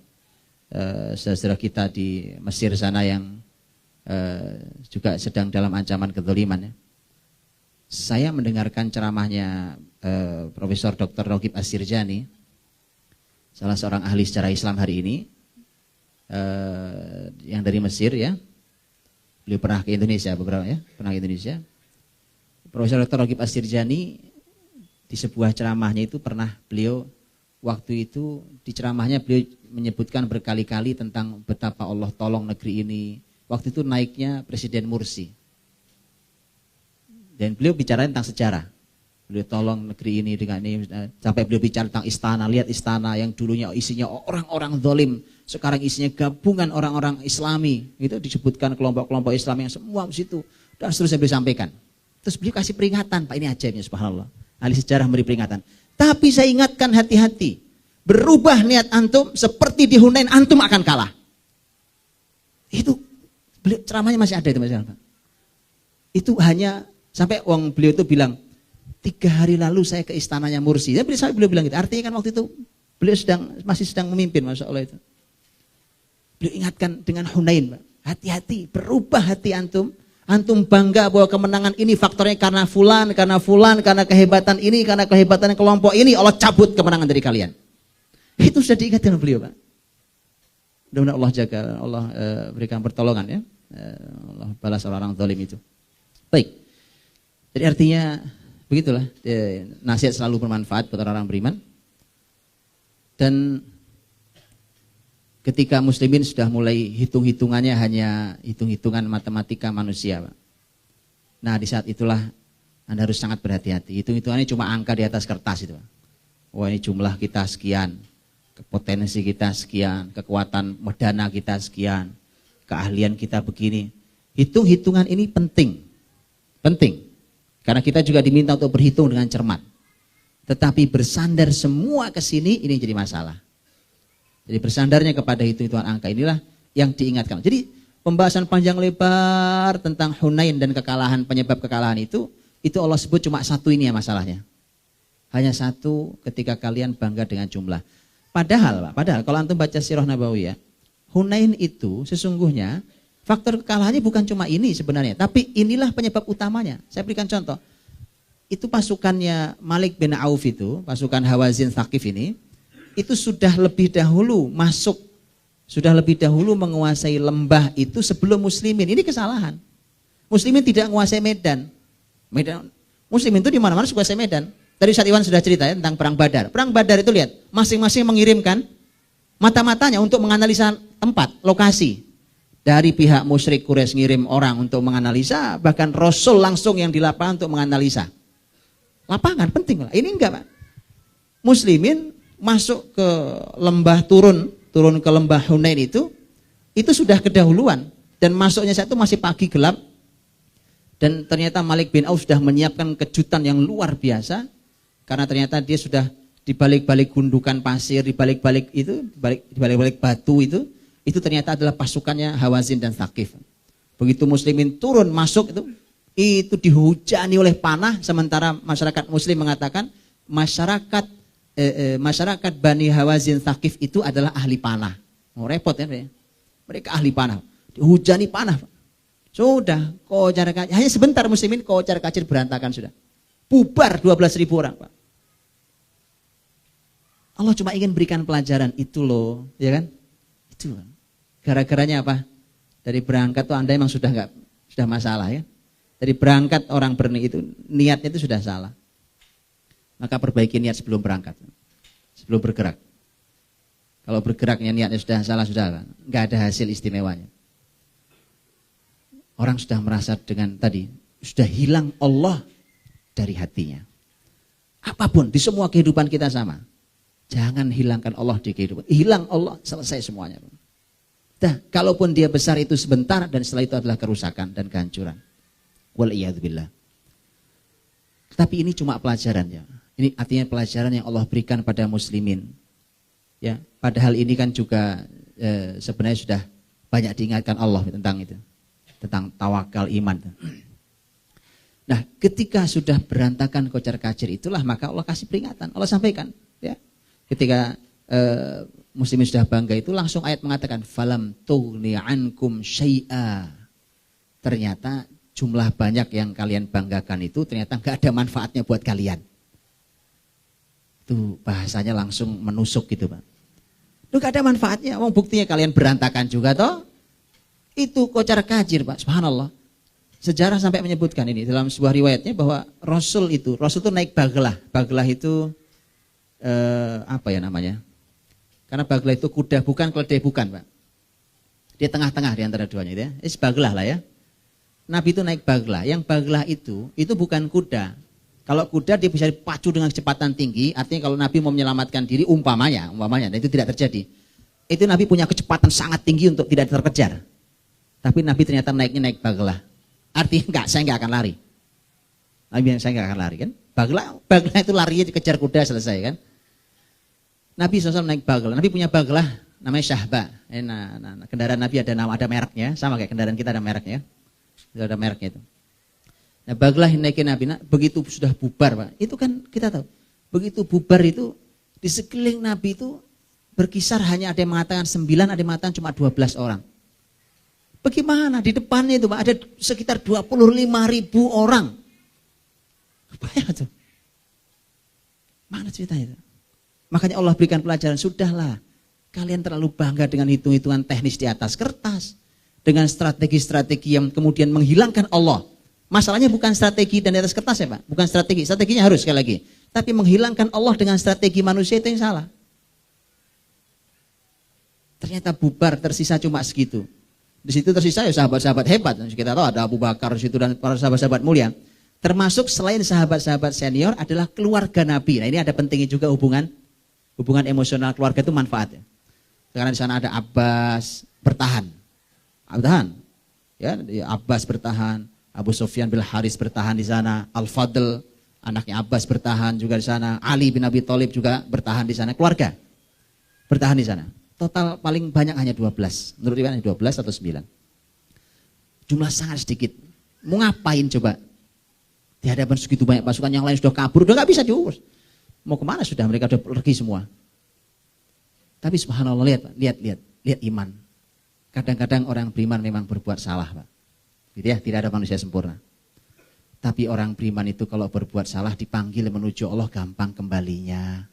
saudara kita di Mesir sana yang juga sedang dalam ancaman kezaliman ya. Saya mendengarkan ceramahnya Profesor Dr. Roghib As-Sirjani, salah seorang ahli sejarah Islam hari ini, yang dari Mesir ya. Beliau pernah ke Indonesia beberapa ya, pernah ke Indonesia. Profesor Dr. Roghib As-Sirjani di sebuah ceramahnya itu pernah beliau waktu itu di ceramahnya beliau menyebutkan berkali-kali tentang betapa Allah tolong negeri ini. Waktu itu naiknya Presiden Mursi. Dan beliau bicara tentang sejarah. Beliau tolong negeri ini dengan ini. Sampai beliau bicara tentang istana. Lihat istana yang dulunya isinya orang-orang zalim. Sekarang isinya gabungan orang-orang Islami. Itu disebutkan kelompok-kelompok Islam yang semua di situ. Dan seterusnya beliau sampaikan. Terus beliau kasih peringatan. Pak, ini ajaibnya subhanallah. Ahli sejarah memberi peringatan. Tapi saya ingatkan hati-hati. Berubah niat antum seperti di Hunain antum akan kalah. Itu beliau, ceramahnya masih ada itu Mas. Itu hanya sampai beliau itu bilang 3 hari lalu saya ke istananya Mursi. Ya, beliau bilang gitu. Artinya kan waktu itu beliau masih sedang memimpin, masya Allah itu. Beliau ingatkan dengan Hunain, Pak. Hati-hati, berubah hati antum. Antum bangga bahwa kemenangan ini faktornya karena fulan, karena kehebatan ini, karena kehebatan kelompok ini, Allah cabut kemenangan dari kalian. Itu sudah diingatkan beliau, Pak. Mudah-mudahan Allah jaga, Allah berikan pertolongan ya. Allah balas orang-orang zalim itu. Baik. Jadi artinya begitulah, nasihat selalu bermanfaat buat orang-orang beriman. Dan ketika muslimin sudah mulai hitung-hitungannya hanya hitung-hitungan matematika manusia, Pak. Nah, di saat itulah Anda harus sangat berhati-hati. Hitung-hitungannya cuma angka di atas kertas itu, Pak. Wah, ini jumlah kita sekian, potensi kita sekian, kekuatan dana kita sekian, keahlian kita begini. Hitung-hitungan ini penting. Penting. Karena kita juga diminta untuk berhitung dengan cermat. Tetapi bersandar semua ke sini, ini jadi masalah. Jadi bersandarnya kepada hitung-hitungan angka inilah yang diingatkan. Jadi pembahasan panjang lebar tentang Hunain dan kekalahan, penyebab kekalahan itu Allah sebut cuma satu ini ya masalahnya. Hanya satu, ketika kalian bangga dengan jumlah. Padahal kalau antum baca Sirah Nabawiyah, Hunain itu sesungguhnya faktor kekalahannya bukan cuma ini sebenarnya, tapi inilah penyebab utamanya. Saya berikan contoh. Itu pasukannya Malik bin Auf itu, pasukan Hawazin Thaqif ini, itu sudah lebih dahulu masuk, sudah lebih dahulu menguasai lembah itu sebelum muslimin. Ini kesalahan. Muslimin tidak menguasai medan. Muslimin itu di mana-mana menguasai medan. Tadi Ustaz Iwan sudah cerita ya, tentang perang Badar. Perang Badar itu lihat, masing-masing mengirimkan mata-matanya untuk menganalisa tempat, lokasi. Dari pihak musyrik Quraisy ngirim orang untuk menganalisa, bahkan Rasul langsung yang di lapangan untuk menganalisa. Lapangan penting lah. Ini enggak, Pak. Muslimin masuk ke lembah, turun ke lembah Hunain itu sudah kedahuluan, dan masuknya saat itu masih pagi gelap, dan ternyata Malik bin Auf sudah menyiapkan kejutan yang luar biasa, karena ternyata dia sudah di balik-balik gundukan pasir, di balik-balik batu itu ternyata adalah pasukannya Hawazin dan Thaqif. Begitu muslimin turun masuk itu dihujani oleh panah, sementara masyarakat muslim mengatakan masyarakat Bani Hawazin Thaqif itu adalah ahli panah. Oh, repot ya, mereka ahli panah, dihujani panah. Sudah, hanya sebentar muslimin kocar kacir berantakan sudah. Bubar 12.000 orang, Pak. Allah cuma ingin berikan pelajaran itu loh, ya kan? Itu. Gara-garanya apa? Dari berangkat tuh Anda emang sudah masalah ya. Dari berangkat orang itu niatnya itu sudah salah. Maka perbaiki niat sebelum berangkat. Sebelum bergerak. Kalau bergeraknya niatnya sudah salah, sudah enggak ada hasil istimewanya. Orang sudah merasa dengan tadi sudah hilang Allah dari hatinya. Apapun di semua kehidupan kita sama. Jangan hilangkan Allah di kehidupan. Hilang Allah, selesai semuanya. Dah, kalaupun dia besar itu sebentar, dan setelah itu adalah kerusakan dan kehancuran. Wal'iyadzubillah. Tapi ini cuma pelajaran ya. Ini artinya pelajaran yang Allah berikan pada muslimin. Ya, padahal ini kan juga sebenarnya sudah banyak diingatkan Allah tentang itu. Tentang tawakal iman. Nah, ketika sudah berantakan kocar-kacir itulah maka Allah kasih peringatan. Allah sampaikan, ya. Ketika muslimin sudah bangga itu langsung ayat mengatakan falam tughni ankum syai'a. Ternyata jumlah banyak yang kalian banggakan itu ternyata enggak ada manfaatnya buat kalian. Itu bahasanya langsung menusuk gitu, Pak. Lu enggak ada manfaatnya, wong buktinya kalian berantakan juga toh. Itu kocar-kacir, Pak. Subhanallah. Sejarah sampai menyebutkan ini dalam sebuah riwayatnya bahwa Rasul itu naik baglah. Baglah itu apa ya namanya? Karena baglah itu kuda, bukan keledai, bukan, Pak. Dia tengah-tengah di antara duanya itu ya. Ini baglah lah ya. Nabi itu naik baglah. Yang baglah itu bukan kuda. Kalau kuda dia bisa dipacu dengan kecepatan tinggi, artinya kalau Nabi mau menyelamatkan diri umpamanya, dan itu tidak terjadi. Itu Nabi punya kecepatan sangat tinggi untuk tidak terkejar. Tapi Nabi ternyata naik baglah. Artinya saya enggak akan lari. Nabi yang saya enggak akan lari kan. Baglah itu larinya dikejar kuda selesai kan. Nabi SAW naik baglah. Nabi punya baglah namanya Syahba. Kendaraan Nabi ada mereknya, sama kayak kendaraan kita ada mereknya. Ada mereknya itu. Nah, baglah yang naikin Nabi, begitu sudah bubar, Pak. Itu kan kita tahu. Begitu bubar itu di sekeliling Nabi itu berkisar hanya ada yang mengatakan 9, ada yang mengatakan cuma 12 orang. Bagaimana di depannya itu, Pak, ada sekitar 25.000 orang. Apa ya itu? Mana ceritanya itu? Makanya Allah berikan pelajaran, sudahlah. Kalian terlalu bangga dengan hitung-hitungan teknis di atas kertas. Dengan strategi-strategi yang kemudian menghilangkan Allah. Masalahnya bukan strategi dan di atas kertas ya Pak. Bukan strategi. Strateginya harus sekali lagi. Tapi menghilangkan Allah dengan strategi manusia itu yang salah. Ternyata bubar, tersisa cuma segitu. Di situ tersisa ya sahabat-sahabat hebat. Kita tahu ada Abu Bakar di situ dan para sahabat-sahabat mulia. Termasuk selain sahabat-sahabat senior adalah keluarga Nabi. Nah ini ada pentingnya juga hubungan emosional keluarga itu manfaat ya. Karena di sana ada Abbas bertahan. Ya, Abbas bertahan, Abu Sufyan bin Haris bertahan di sana, Al-Fadl anaknya Abbas bertahan juga di sana, Ali bin Abi Thalib juga bertahan di sana, keluarga bertahan di sana. Total paling banyak hanya 12. Menurut Iwan 12 atau 9. Jumlah sangat sedikit. Mau ngapain coba? Di hadapan segitu banyak pasukan yang lain sudah kabur, udah nggak bisa diurus. Mau kemana sudah, mereka sudah pergi semua. Tapi subhanallah, lihat iman. Kadang-kadang orang beriman memang berbuat salah, Pak. Gitu ya, tidak ada manusia sempurna. Tapi orang beriman itu kalau berbuat salah dipanggil menuju Allah gampang kembalinya.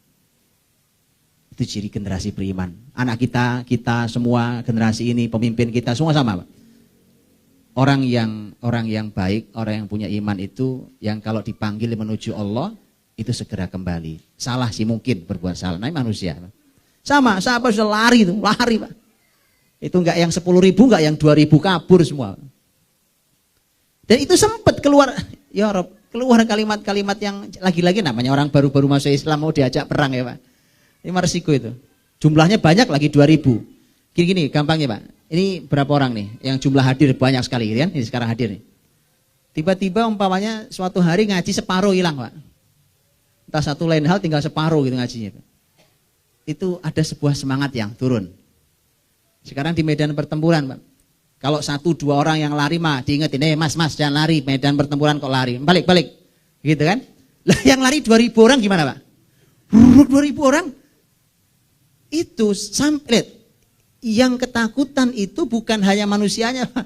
Itu ciri generasi beriman. Anak kita semua generasi ini, pemimpin kita semua sama, Pak. Orang yang baik, orang yang punya iman itu yang kalau dipanggil menuju Allah itu segera kembali. Salah sih mungkin berbuat salah, namanya manusia, Pak. Sama, sahabat sudah lari, Pak. Itu enggak yang 10.000, enggak yang 2.000 kabur semua. Dan itu sempat keluar, ya Rob, keluar kalimat-kalimat yang lagi-lagi namanya orang baru-baru masuk Islam mau diajak perang ya Pak. Ini resiko itu. Jumlahnya banyak lagi 2.000. Gini gampangnya Pak. Ini berapa orang nih yang jumlah hadir banyak sekali kan? Ini sekarang hadir nih. Tiba-tiba umpamanya suatu hari ngaji separuh hilang Pak. Entah satu lain hal tinggal separuh gitu ngajinya Pak. Itu ada sebuah semangat yang turun. Sekarang di medan pertempuran, Pak. Kalau 1-2 orang yang lari mah diingetin, mas jangan lari, medan pertempuran kok lari. Balik. Gitu kan? Lah yang lari 2.000 orang gimana, Pak? 2.000 orang. Itu sampai yang ketakutan itu bukan hanya manusianya, Pak.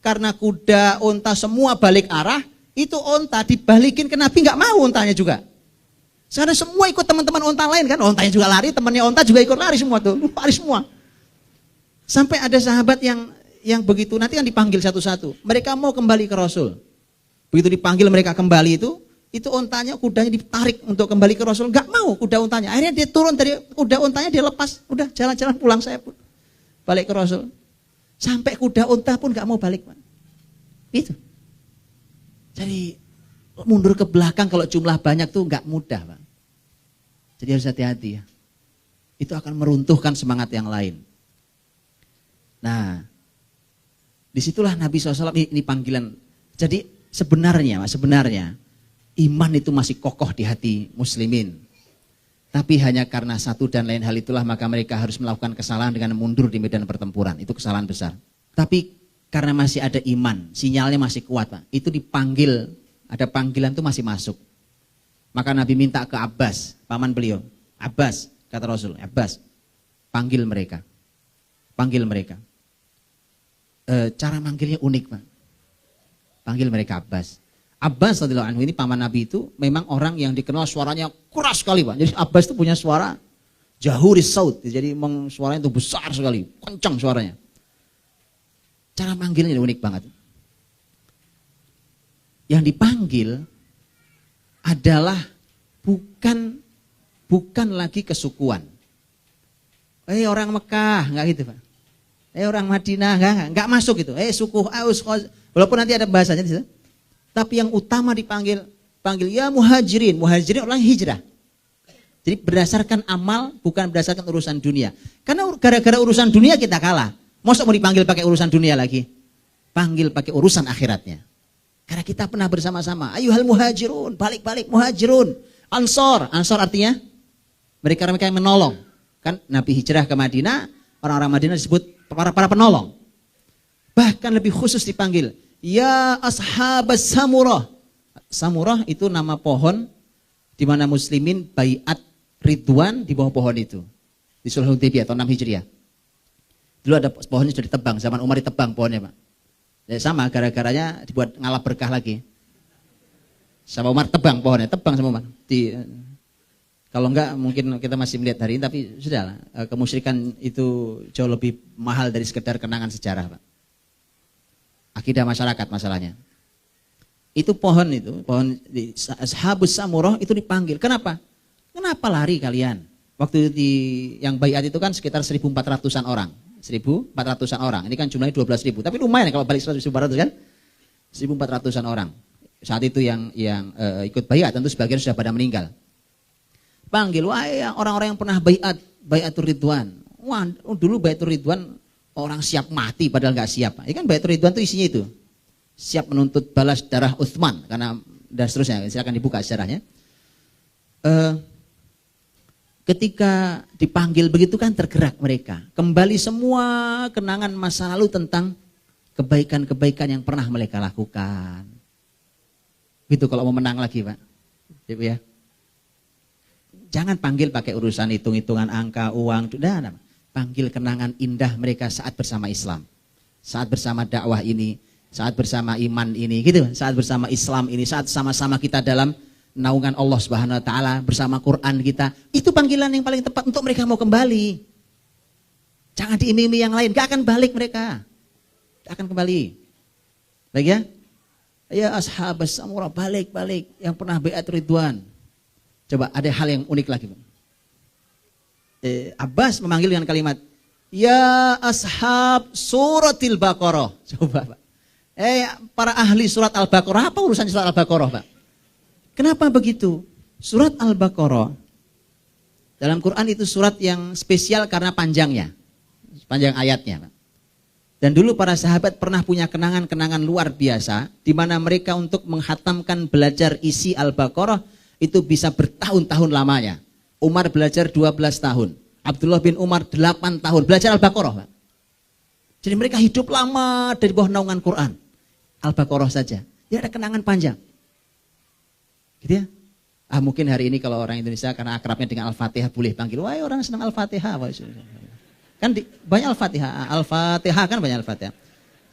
Karena kuda, onta semua balik arah, itu onta dibalikin ke Nabi enggak mau ontanya juga. Sekarang semua ikut teman-teman onta lain kan, ontanya juga lari, temannya onta juga ikut lari semua tuh, lari semua. Sampai ada sahabat yang begitu nanti kan dipanggil satu-satu. Mereka mau kembali ke Rasul. Begitu dipanggil mereka kembali itu ontanya, kudanya ditarik untuk kembali ke Rasul. Enggak mau kuda ontanya. Akhirnya dia turun dari kuda ontanya, dia lepas. Udah jalan-jalan pulang saya pun. Balik ke Rasul. Sampai kuda onta pun enggak mau balik. Pak. Itu. Jadi mundur ke belakang kalau jumlah banyak tuh enggak mudah. Pak. Jadi harus hati-hati ya. Itu akan meruntuhkan semangat yang lain. Nah, disitulah Nabi SAW ini panggilan. Jadi sebenarnya iman itu masih kokoh di hati muslimin. Tapi hanya karena satu dan lain hal itulah maka mereka harus melakukan kesalahan dengan mundur di medan pertempuran. Itu kesalahan besar. Tapi karena masih ada iman, sinyalnya masih kuat Pak. Itu dipanggil, ada panggilan itu masih masuk. Maka Nabi minta ke Abbas, paman beliau. Abbas, kata Rasul, Abbas, panggil mereka. Cara manggilnya unik Pak. Panggil mereka Abbas. Abbas radhiyallahu anhu ini paman Nabi itu memang orang yang dikenal suaranya keras sekali Pak. Jadi Abbas itu punya suara jahuris saut. Jadi memang suaranya itu besar sekali, kencang suaranya. Cara manggilnya unik banget. Yang dipanggil adalah bukan lagi kesukuan. Orang Mekah, enggak gitu Pak. Orang Madinah, enggak masuk gitu. Suku Aus, walaupun nanti ada bahasanya di situ. Tapi yang utama panggil ya muhajirin. Muhajirin orang hijrah. Jadi berdasarkan amal, bukan berdasarkan urusan dunia. Karena gara-gara urusan dunia kita kalah. Masa mau dipanggil pakai urusan dunia lagi? Panggil pakai urusan akhiratnya. Karena kita pernah bersama-sama. Ayuhal muhajirun, balik-balik muhajirun. Ansor artinya mereka yang menolong. Kan Nabi hijrah ke Madinah, orang-orang Madinah disebut para penolong. Bahkan lebih khusus dipanggil, ya ashabas samurah. Samurah itu nama pohon di mana muslimin baiat ridwan di bawah pohon itu. Di Sulhul Hudaybiyah tahun 6 Hijriah. Dulu ada pohonnya sudah ditebang, zaman Umar ditebang pohonnya, Pak. Ya, sama gara-garanya dibuat ngalap berkah lagi. Sama Umar tebang pohonnya, tebang sama Umar. Kalau enggak mungkin kita masih melihat hari ini, tapi sudahlah, kemusyrikan itu jauh lebih mahal dari sekedar kenangan sejarah, Pak. Akidah masyarakat masalahnya. Itu pohon di Ashabus Samurah itu dipanggil. Kenapa? Kenapa lari kalian? Waktu yang baiat itu kan sekitar 1.400-an orang. 1.400-an orang. Ini kan jumlahnya 12.000. Tapi lumayan kalau balik 1.400 kan? 1.400-an orang. Saat itu yang ikut baiat tentu sebagian sudah pada meninggal. Panggil, wah ya, orang-orang yang pernah baiatur ridwan. Wah, dulu baiatur ridwan orang siap mati padahal nggak siap. Ya kan baiatur ridwan itu isinya itu. Siap menuntut balas darah Utsman karena dan seterusnya. Silakan dibuka sejarahnya. Ketika dipanggil begitu kan tergerak mereka. Kembali semua kenangan masa lalu tentang kebaikan-kebaikan yang pernah mereka lakukan. Gitu kalau mau menang lagi, Pak. Gitu ya. Jangan panggil pakai urusan hitung-hitungan angka, uang, sudah. Panggil kenangan indah mereka saat bersama Islam. Saat bersama dakwah ini, saat bersama iman ini, gitu. Saat bersama Islam ini, saat sama-sama kita dalam naungan Allah Subhanahu wa taala, bersama Quran kita. Itu panggilan yang paling tepat untuk mereka mau kembali. Jangan diiming-iming yang lain, gak akan balik mereka. Gak akan kembali. Baik ya? Ya Ashabus Samurah, balik yang pernah baiat ridwan. Coba ada hal yang unik lagi. Abbas memanggil dengan kalimat, ya ashab suratil Baqarah. Coba Pak. Para ahli surat Al-Baqarah, apa urusan surat Al-Baqarah, Pak? Kenapa begitu? Surat Al-Baqarah dalam Quran itu surat yang spesial karena panjangnya. Panjang ayatnya, Pak. Dan dulu para sahabat pernah punya kenangan-kenangan luar biasa di mana mereka untuk menghatamkan belajar isi Al-Baqarah itu bisa bertahun-tahun lamanya. Umar belajar 12 tahun. Abdullah bin Umar 8 tahun belajar Al-Baqarah, Pak. Jadi mereka hidup lama dari bawah naungan Quran. Al-Baqarah saja. Dia ada kenangan panjang. Gitu ya. Mungkin hari ini kalau orang Indonesia karena akrabnya dengan Al-Fatihah boleh panggil, wah orang senang Al-Fatihah. Kan banyak Al-Fatihah. Al-Fatihah kan banyak Al-Fatihah.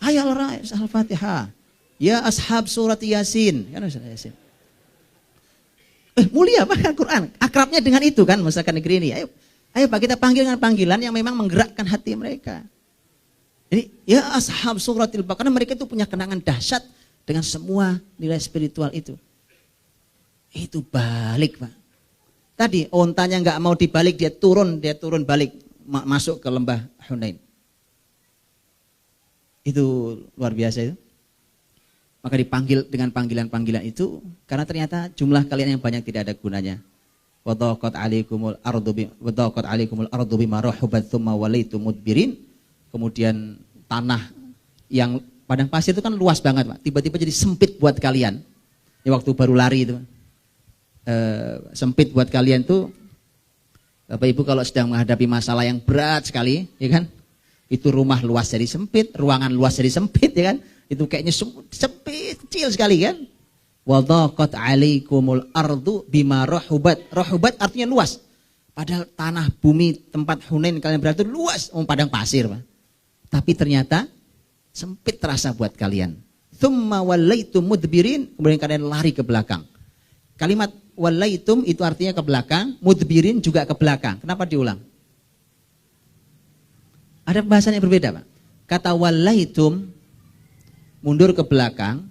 Ayo orang Al-Fatihah. Ya ashab surat Yasin. Kan Yasin. Mulia Pak Al-Quran. Akrabnya dengan itu kan masyarakat negeri ini. Ayo Pak kita panggil dengan panggilan yang memang menggerakkan hati mereka. Jadi ya ashab suratil Baqarah, karena mereka itu punya kenangan dahsyat dengan semua nilai spiritual itu. Itu balik, Pak. Tadi ontanya nggak mau dibalik, dia turun balik masuk ke lembah Hunain. Itu luar biasa itu. Maka dipanggil dengan panggilan-panggilan itu karena ternyata jumlah kalian yang banyak tidak ada gunanya. Wa dhaqat 'alaikumul ardu bima rahubat tsumma walaitum mudbirin. Kemudian tanah yang padang pasir itu kan luas banget, Pak. Tiba-tiba jadi sempit buat kalian. Ini waktu baru lari itu. Sempit buat kalian tuh Bapak Ibu kalau sedang menghadapi masalah yang berat sekali, ya kan? Itu rumah luas jadi sempit, ruangan luas jadi sempit, ya kan? Itu kayaknya sempit, kecil sekali kan. Wa dhaqat 'alaikumul ardu bima rahubat. Rahubat artinya luas. Padahal tanah bumi tempat Hunain kalian berada itu luas, padang pasir, Pak. Tapi ternyata sempit terasa buat kalian. Tsumma wallaitum mudbirin, kemudian kalian lari ke belakang. Kalimat wallaitum itu artinya ke belakang, mudbirin juga ke belakang. Kenapa diulang? Ada pembahasan yang berbeda, Pak. Kata wallaitum mundur ke belakang,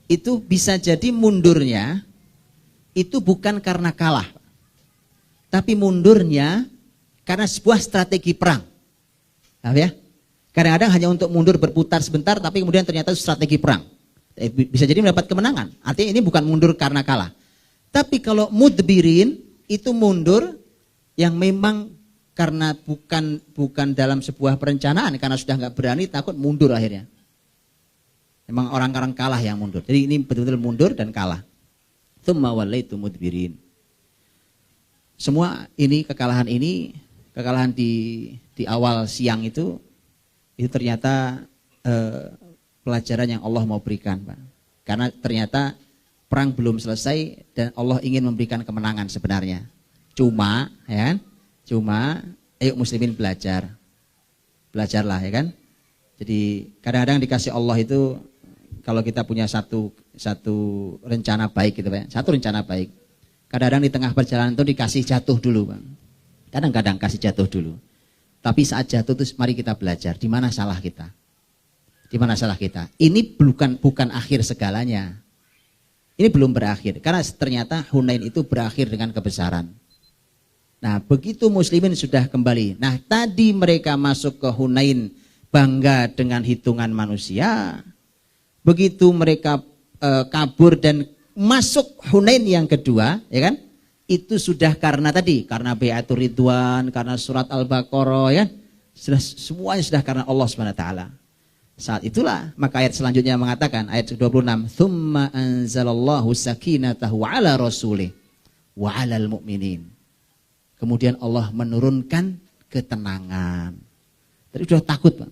itu bisa jadi mundurnya itu bukan karena kalah, tapi mundurnya karena sebuah strategi perang. Paham ya? Kadang-kadang hanya untuk mundur berputar sebentar, tapi kemudian ternyata itu strategi perang. Bisa jadi mendapat kemenangan. Artinya ini bukan mundur karena kalah. Tapi kalau mudbirin itu mundur yang memang karena bukan dalam sebuah perencanaan, karena sudah nggak berani, takut mundur akhirnya. Memang orang-orang kalah yang mundur. Jadi ini betul-betul mundur dan kalah. Tsumma wallaitum mudbirin. Semua ini kekalahan di awal siang itu ternyata pelajaran yang Allah mau berikan, Pak. Karena ternyata perang belum selesai dan Allah ingin memberikan kemenangan sebenarnya. Cuma, ya kan? Ayo muslimin belajarlah, ya kan? Jadi kadang-kadang dikasih Allah itu kalau kita punya satu rencana baik gitu, Pak. Satu rencana baik. Kadang-kadang di tengah perjalanan itu dikasih jatuh dulu, Bang. Kadang-kadang kasih jatuh dulu. Tapi saat jatuh itu mari kita belajar di mana salah kita. Di mana salah kita. Ini bukan akhir segalanya. Ini belum berakhir. Karena ternyata Hunain itu berakhir dengan kebesaran. Nah, begitu muslimin sudah kembali. Nah, tadi mereka masuk ke Hunain bangga dengan hitungan manusia. Begitu mereka kabur dan masuk Hunain yang kedua, ya kan? Itu sudah karena Bai'atur Ridwan, karena surat Al-Baqarah, ya. Semuanya sudah karena Allah Subhanahu wa taala. Saat itulah maka ayat selanjutnya mengatakan ayat 26, "Tsumma anzalallahu sakinatahu 'ala rasulih wa 'alal mu'minin." Kemudian Allah menurunkan ketenangan. Tadi sudah takut, Pak.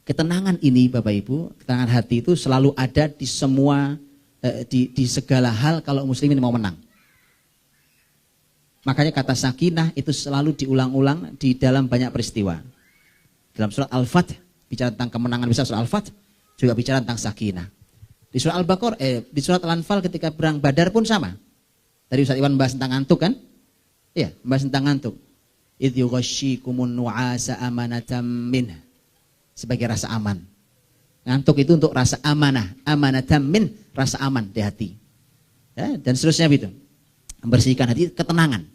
Ketenangan ini Bapak Ibu, ketenangan hati itu selalu ada di semua di segala hal kalau muslimin mau menang. Makanya kata sakinah itu selalu diulang-ulang di dalam banyak peristiwa. Dalam surat Al-Fath bicara tentang kemenangan besar, surat Al-Fath juga bicara tentang sakinah. Di surat Al-Baqarah, di surat Al-Anfal ketika perang Badar pun sama. Tadi Ustaz Iwan membahas tentang ngantuk kan? Iya, membahas tentang ngantuk. Idh yughashshikumun nu'asa amanatan min. Sebagai rasa aman. Ngantuk itu untuk rasa amanah, amanatan min, rasa aman di hati. Ya, dan seterusnya begitu. Membersihkan hati, ketenangan.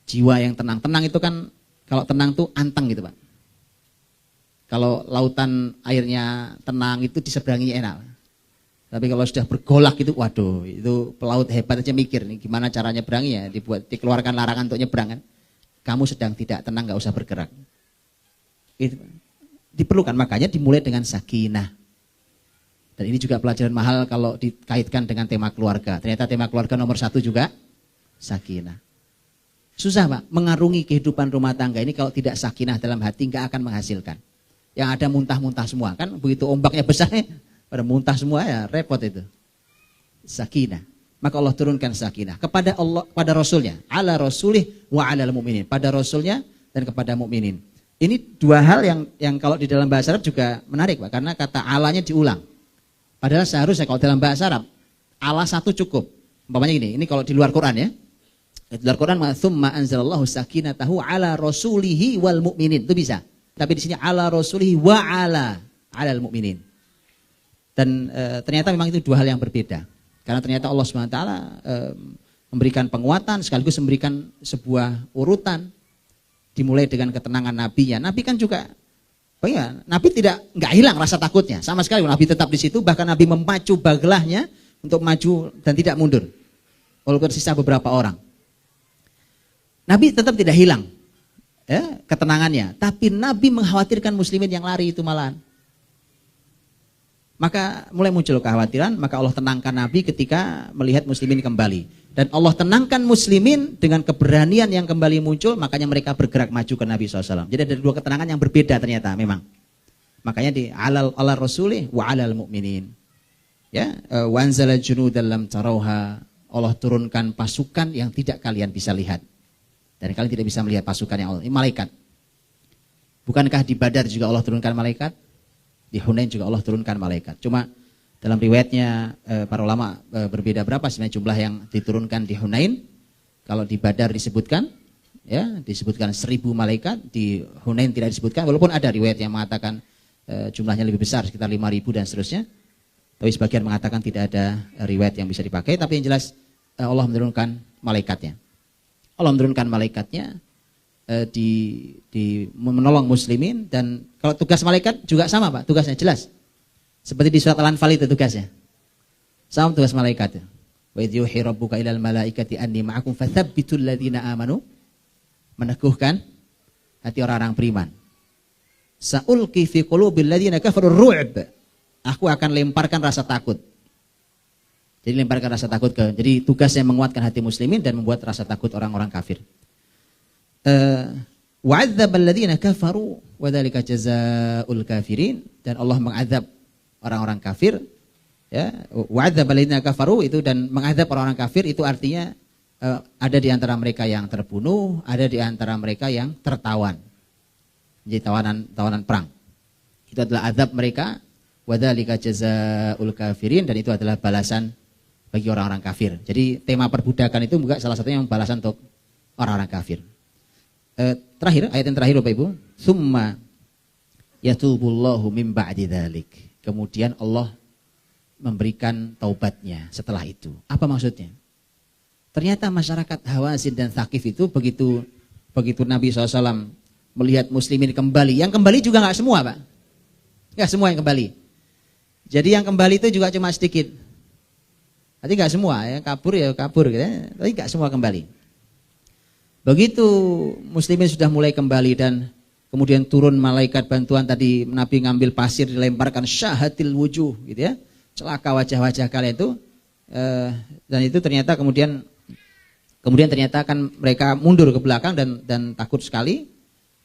Jiwa yang tenang. Tenang itu kan, kalau tenang tuh anteng gitu Pak. Kalau lautan airnya tenang itu diseberanginya enak. Tapi kalau sudah bergolak itu, waduh, itu pelaut hebat aja mikir nih gimana caranya berangi ya, dikeluarkan larangan untuk nyebrang kan. Kamu sedang tidak tenang, gak usah bergerak. Itu diperlukan, makanya dimulai dengan sakinah. Dan ini juga pelajaran mahal kalau dikaitkan dengan tema keluarga. Ternyata tema keluarga nomor 1 juga sakinah. Susah Pak, mengarungi kehidupan rumah tangga ini kalau tidak sakinah dalam hati nggak akan menghasilkan. Yang ada muntah-muntah semua kan, begitu ombaknya besar pada muntah semua ya repot itu. Sakinah. Maka Allah turunkan sakinah kepada Allah, pada Rasulnya, ala rasulih wa alal mu'minin, pada Rasulnya dan kepada mukminin. Ini dua hal yang kalau di dalam bahasa Arab juga menarik Pak, karena kata alanya diulang. Padahal seharusnya kalau dalam bahasa Arab ala satu cukup. Umpamanya gini, ini kalau di luar Quran ya. Di luar Quran, "Tsumma anzalallahu sakinatahu 'ala rasulihi wal mu'minin." Itu bisa. Tapi di sini 'ala rasulihi wa 'alal mu'minin. Dan ternyata memang itu dua hal yang berbeda. Karena ternyata Allah Subhanahu wa taala memberikan penguatan sekaligus memberikan sebuah urutan. Dimulai dengan ketenangan nabinya. Nabi kan juga Nabi nggak hilang rasa takutnya sama sekali. Nabi tetap di situ, bahkan Nabi memacu bagelahnya untuk maju dan tidak mundur. Walaupun tersisa beberapa orang. Nabi tetap tidak hilang ya, ketenangannya. Tapi Nabi mengkhawatirkan muslimin yang lari itu malahan. Maka mulai muncul kekhawatiran, maka Allah tenangkan Nabi ketika melihat muslimin kembali. Dan Allah tenangkan muslimin dengan keberanian yang kembali muncul, makanya mereka bergerak maju ke Nabi SAW. Jadi ada dua ketenangan yang berbeda ternyata memang. Makanya di ala rasulih wa alal mu'minin. Ya, wa anzala junudan lam tarauha. Allah turunkan pasukan yang tidak kalian bisa lihat. Dan kalian tidak bisa melihat pasukan yang Allah. Ini malaikat. Bukankah di Badar juga Allah turunkan malaikat? Di Hunain juga Allah turunkan malaikat. Cuma dalam riwayatnya para ulama berbeda berapa sebenarnya jumlah yang diturunkan di Hunain. Kalau di Badar disebutkan, ya disebutkan 1000 malaikat. Di Hunain tidak disebutkan. Walaupun ada riwayat yang mengatakan jumlahnya lebih besar, sekitar 5000 dan seterusnya. Tapi sebagian mengatakan tidak ada riwayat yang bisa dipakai. Tapi yang jelas Allah menurunkan malaikatnya. Allah menurunkan malaikatnya di menolong muslimin. Dan kalau tugas malaikat juga sama Pak, tugasnya jelas. Seperti di surat Al-Anfal itu tugasnya. Sama tugas malaikat. Wa idh yuhi rabbuka ilal malaikati anni ma'akum fathabbitul ladzina amanu. Meneguhkan hati orang-orang beriman. Sa'ulqi fi qulubil ladzina kafaru ru'b. Aku akan lemparkan rasa takut. Jadi lemparkan rasa takut jadi tugasnya menguatkan hati muslimin dan membuat rasa takut orang-orang kafir. Wa'adzabal ladzina kafaru wa dzalika jazaa'ul kafirin, dan Allah mengadab orang-orang kafir, ya. Wa'adzabal ladzina kafaru itu, dan mengadab orang-orang kafir itu artinya ada di antara mereka yang terbunuh, ada di antara mereka yang tertawan. Jadi tawanan perang. Itu adalah azab mereka, wa dzalika jazaa'ul kafirin, dan itu adalah balasan bagi orang-orang kafir. Jadi tema perbudakan itu juga salah satunya yang balasan untuk orang-orang kafir. Terakhir, ayat yang terakhir Bapak Ibu, summa yatubullahu min ba'di dzalik. Kemudian Allah memberikan taubatnya setelah itu. Apa maksudnya? Ternyata masyarakat Hawazin dan Thaqif itu begitu Nabi SAW melihat muslimin kembali, yang kembali juga nggak semua Pak, nggak semua yang kembali. Jadi yang kembali itu juga cuma sedikit. Nanti nggak semua, yang kabur ya kabur, gitu ya. Tapi nggak semua kembali. Begitu muslimin sudah mulai kembali dan kemudian turun malaikat bantuan, tadi Nabi ngambil pasir dilemparkan, syahatil wujuh, gitu ya, celaka wajah-wajah kalian itu. Dan itu ternyata kemudian ternyata kan mereka mundur ke belakang dan takut sekali.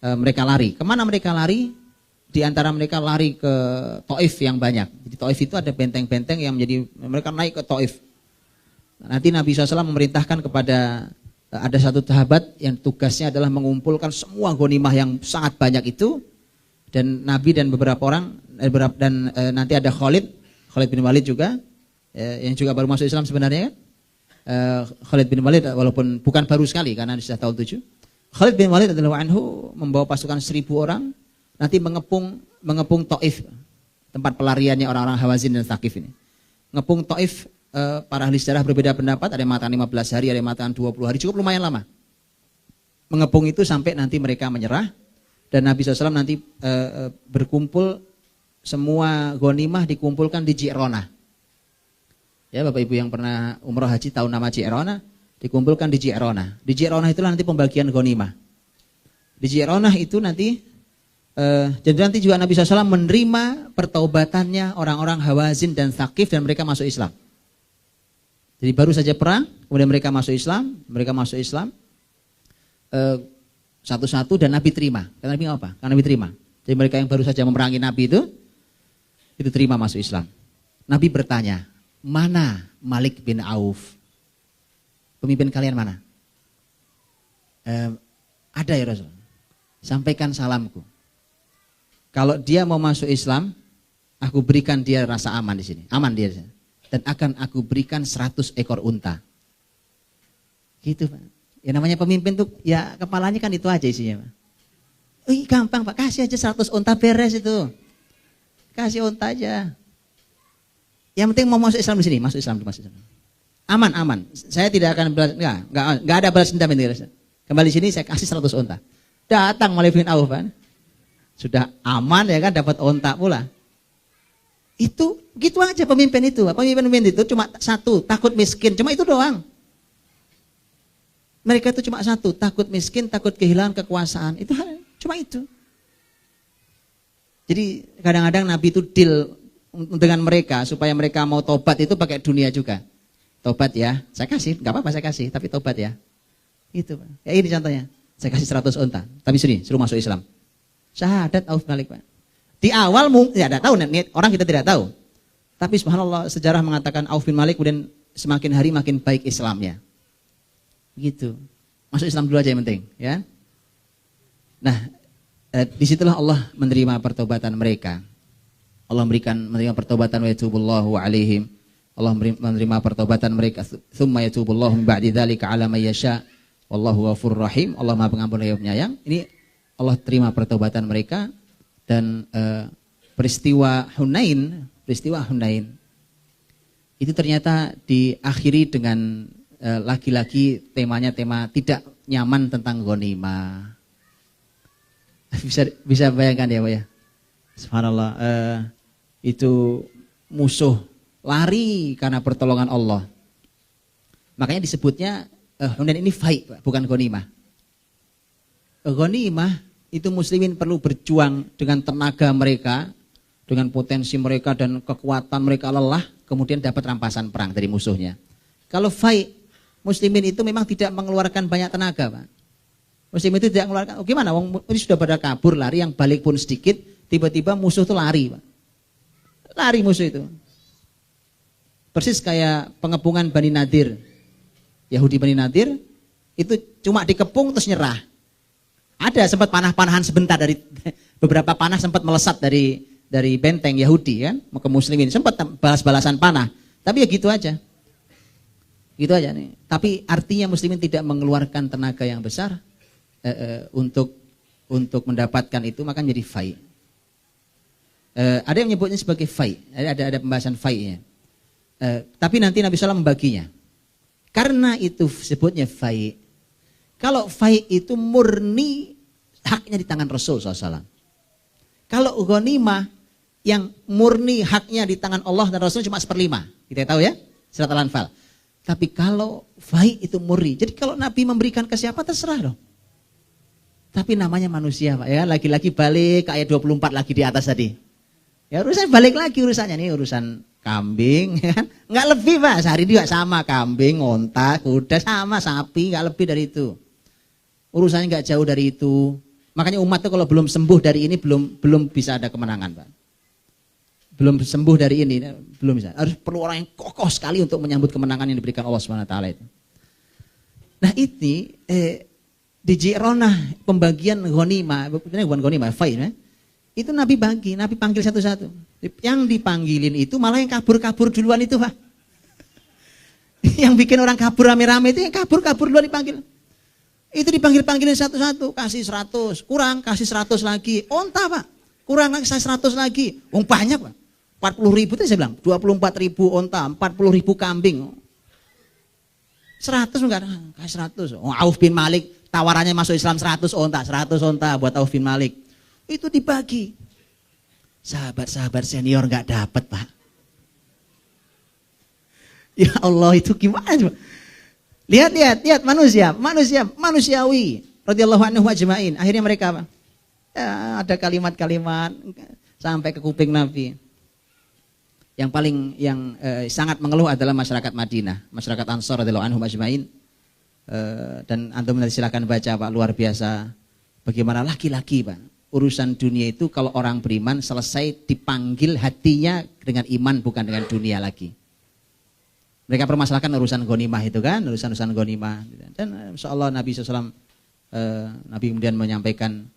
Mereka lari. Kemana mereka lari? Di antara mereka lari ke Taif yang banyak. Jadi Taif itu ada benteng-benteng yang menjadi, mereka naik ke Taif. Nanti Nabi SAW memerintahkan kepada, ada satu sahabat yang tugasnya adalah mengumpulkan semua ghanimah yang sangat banyak itu, dan Nabi dan beberapa orang nanti ada Khalid bin Walid juga, yang juga baru masuk Islam sebenarnya kan. Khalid bin Walid walaupun bukan baru sekali karena sudah tahun 7. Khalid bin Walid radhiyallahu anhu membawa pasukan 1.000 orang nanti mengepung Taif, tempat pelariannya orang-orang Hawazin dan Thaqif ini. Ngepung Taif, para ahli sejarah berbeda pendapat, ada yang mengatakan 15 hari, ada yang mengatakan 20 hari, cukup lumayan lama. Mengepung itu sampai nanti mereka menyerah dan Nabi SAW nanti berkumpul, semua ghanimah dikumpulkan di Ji'ronah. Ya, Bapak Ibu yang pernah umroh haji tahu nama Ji'ronah, dikumpulkan di Ji'ronah. Di Ji'ronah itulah nanti pembagian ghanimah. Di Ji'ronah itu nanti jadi nanti juga Nabi SAW menerima pertaubatannya orang-orang Hawazin dan Thaqif dan mereka masuk Islam. Jadi baru saja perang, kemudian mereka masuk Islam, satu-satu dan Nabi terima. Karena Nabi apa? Karena Nabi terima. Jadi mereka yang baru saja memerangi Nabi itu terima masuk Islam. Nabi bertanya, mana Malik bin Auf? Pemimpin kalian mana? Ada ya Rasul. Sampaikan salamku. Kalau dia mau masuk Islam, aku berikan dia rasa aman di sini. Aman dia. Dan akan aku berikan 100 ekor unta. Gitu Pak. Ya namanya pemimpin tuh, ya kepalanya kan itu aja isinya Pak. Gampang Pak, kasih aja 100 unta beres itu. Kasih unta aja. Yang penting mau masuk Islam di sini, masuk Islam. Aman. Saya tidak akan enggak ada balas dendam ini. Kembali sini saya kasih 100 unta. Datang Malik bin Auf Pak. Sudah aman ya kan, dapat unta pula. Itu gitu aja pemimpin itu. Pemimpin itu cuma satu, takut miskin, cuma itu doang. Mereka itu cuma satu, takut miskin, takut kehilangan kekuasaan. Itu cuma itu. Jadi kadang-kadang Nabi itu deal dengan mereka supaya mereka mau tobat itu pakai dunia juga. Tobat ya, saya kasih, nggak apa-apa saya kasih, tapi tobat ya. Itu Pak. Ya ini contohnya. Saya kasih 100 unta, tapi sini suruh masuk Islam. Syahadat Auf Malik Pak. Di awal ya tidak tahu, orang kita tidak tahu. Tapi subhanallah sejarah mengatakan Auf bin Malik kemudian semakin hari makin baik Islamnya. Gitu. Masuk Islam dulu aja yang penting, ya. Nah, disitulah Allah menerima pertobatan mereka. Allah menerima pertobatan wa yatubullahu alaihim. Allah menerima pertobatan mereka. Tsumma yatubullahu min ba'di dzalika 'ala may yasha. Wallahu ghafurur rahim. Allah Maha Pengampun lagi Penyayang. Ini Allah terima pertobatan mereka dan peristiwa Hunain itu ternyata diakhiri dengan lagi-lagi temanya tema tidak nyaman tentang ghanimah. Bisa bayangkan ya Pak ya. Subhanallah, itu musuh lari karena pertolongan Allah. Makanya disebutnya Hunain ini faid, bukan ghanimah. Ghanimah itu muslimin perlu berjuang dengan tenaga mereka, dengan potensi mereka dan kekuatan mereka lelah, kemudian dapat rampasan perang dari musuhnya. Kalau faid, muslimin itu memang tidak mengeluarkan banyak tenaga Pak. Muslimin itu tidak mengeluarkan, gimana? Ini sudah pada kabur, lari, yang balik pun sedikit, tiba-tiba musuh itu lari Pak. Lari musuh itu. Persis kayak pengepungan Bani Nadir. Yahudi Bani Nadir, itu cuma dikepung terus nyerah. Ada sempat panah-panahan sebentar, dari beberapa panah sempat melesat dari benteng Yahudi kan ke muslimin, sempat balas-balasan panah. Tapi ya gitu aja. Gitu aja nih. Tapi artinya muslimin tidak mengeluarkan tenaga yang besar untuk mendapatkan itu, maka menjadi fai. Ada yang menyebutnya sebagai fai. Ada pembahasan fainya. Tapi nanti Nabi SAW membaginya. Karena itu sebutnya fai. Kalau fai itu murni haknya di tangan Rasul SAW. Kalau ghanimah yang murni haknya di tangan Allah dan Rasul cuma 1/5. Kita tahu ya, surat Al-Anfal. Tapi kalau fai itu murni. Jadi kalau Nabi memberikan ke siapa terserah dong. Tapi namanya manusia Pak ya. Lagi-lagi balik ke ayat 24 lagi di atas tadi. Ya urusan balik lagi urusannya nih, urusan kambing ya kan. Enggak lebih Pak, sehari juga sama kambing, onta, kuda sama, sapi, enggak lebih dari itu. Urusannya enggak jauh dari itu. Makanya umat tuh kalau belum sembuh dari ini belum bisa ada kemenangan Pak. Belum sembuh dari ini, belum bisa. Harus perlu orang yang kokoh sekali untuk menyambut kemenangan yang diberikan Allah Subhanahu wa taala itu. Nah, ini di Ji'ronah pembagian ghanimah, bukan ghanimah, fai ya. Itu Nabi bagi, Nabi panggil satu-satu. Yang dipanggilin itu malah yang kabur-kabur duluan itu, Pak. Yang bikin orang kabur rame-rame itu yang kabur-kabur duluan dipanggil. Itu dipanggil-panggilin satu-satu, kasih 100, kurang kasih 100 lagi. Onta, Pak. Kurang kasih 100 lagi. Wong banyak, Pak. 40.000 itu saya bilang, 24.000 onta, 40.000 kambing. 100 enggak, kasih 100. Auf bin Malik tawarannya masuk Islam 100 onta buat Auf bin Malik. Itu dibagi. Sahabat-sahabat senior enggak dapat, Pak. Ya Allah, itu gimana coba? Lihat manusiawi radhiyallahu anhu ajmain. Akhirnya mereka apa? Ya, ada kalimat-kalimat sampai ke kuping Nabi. Yang sangat mengeluh adalah masyarakat Madinah, masyarakat Ansor radhiyallahu anhum ajmain. Dan antum nanti silakan baca Pak, luar biasa bagaimana laki-laki Pak. Urusan dunia itu kalau orang beriman selesai dipanggil hatinya dengan iman bukan dengan dunia lagi. Mereka permasalahkan urusan ghanimah itu kan, urusan ghanimah. Dan insyaallah Nabi SAW Nabi kemudian menyampaikan,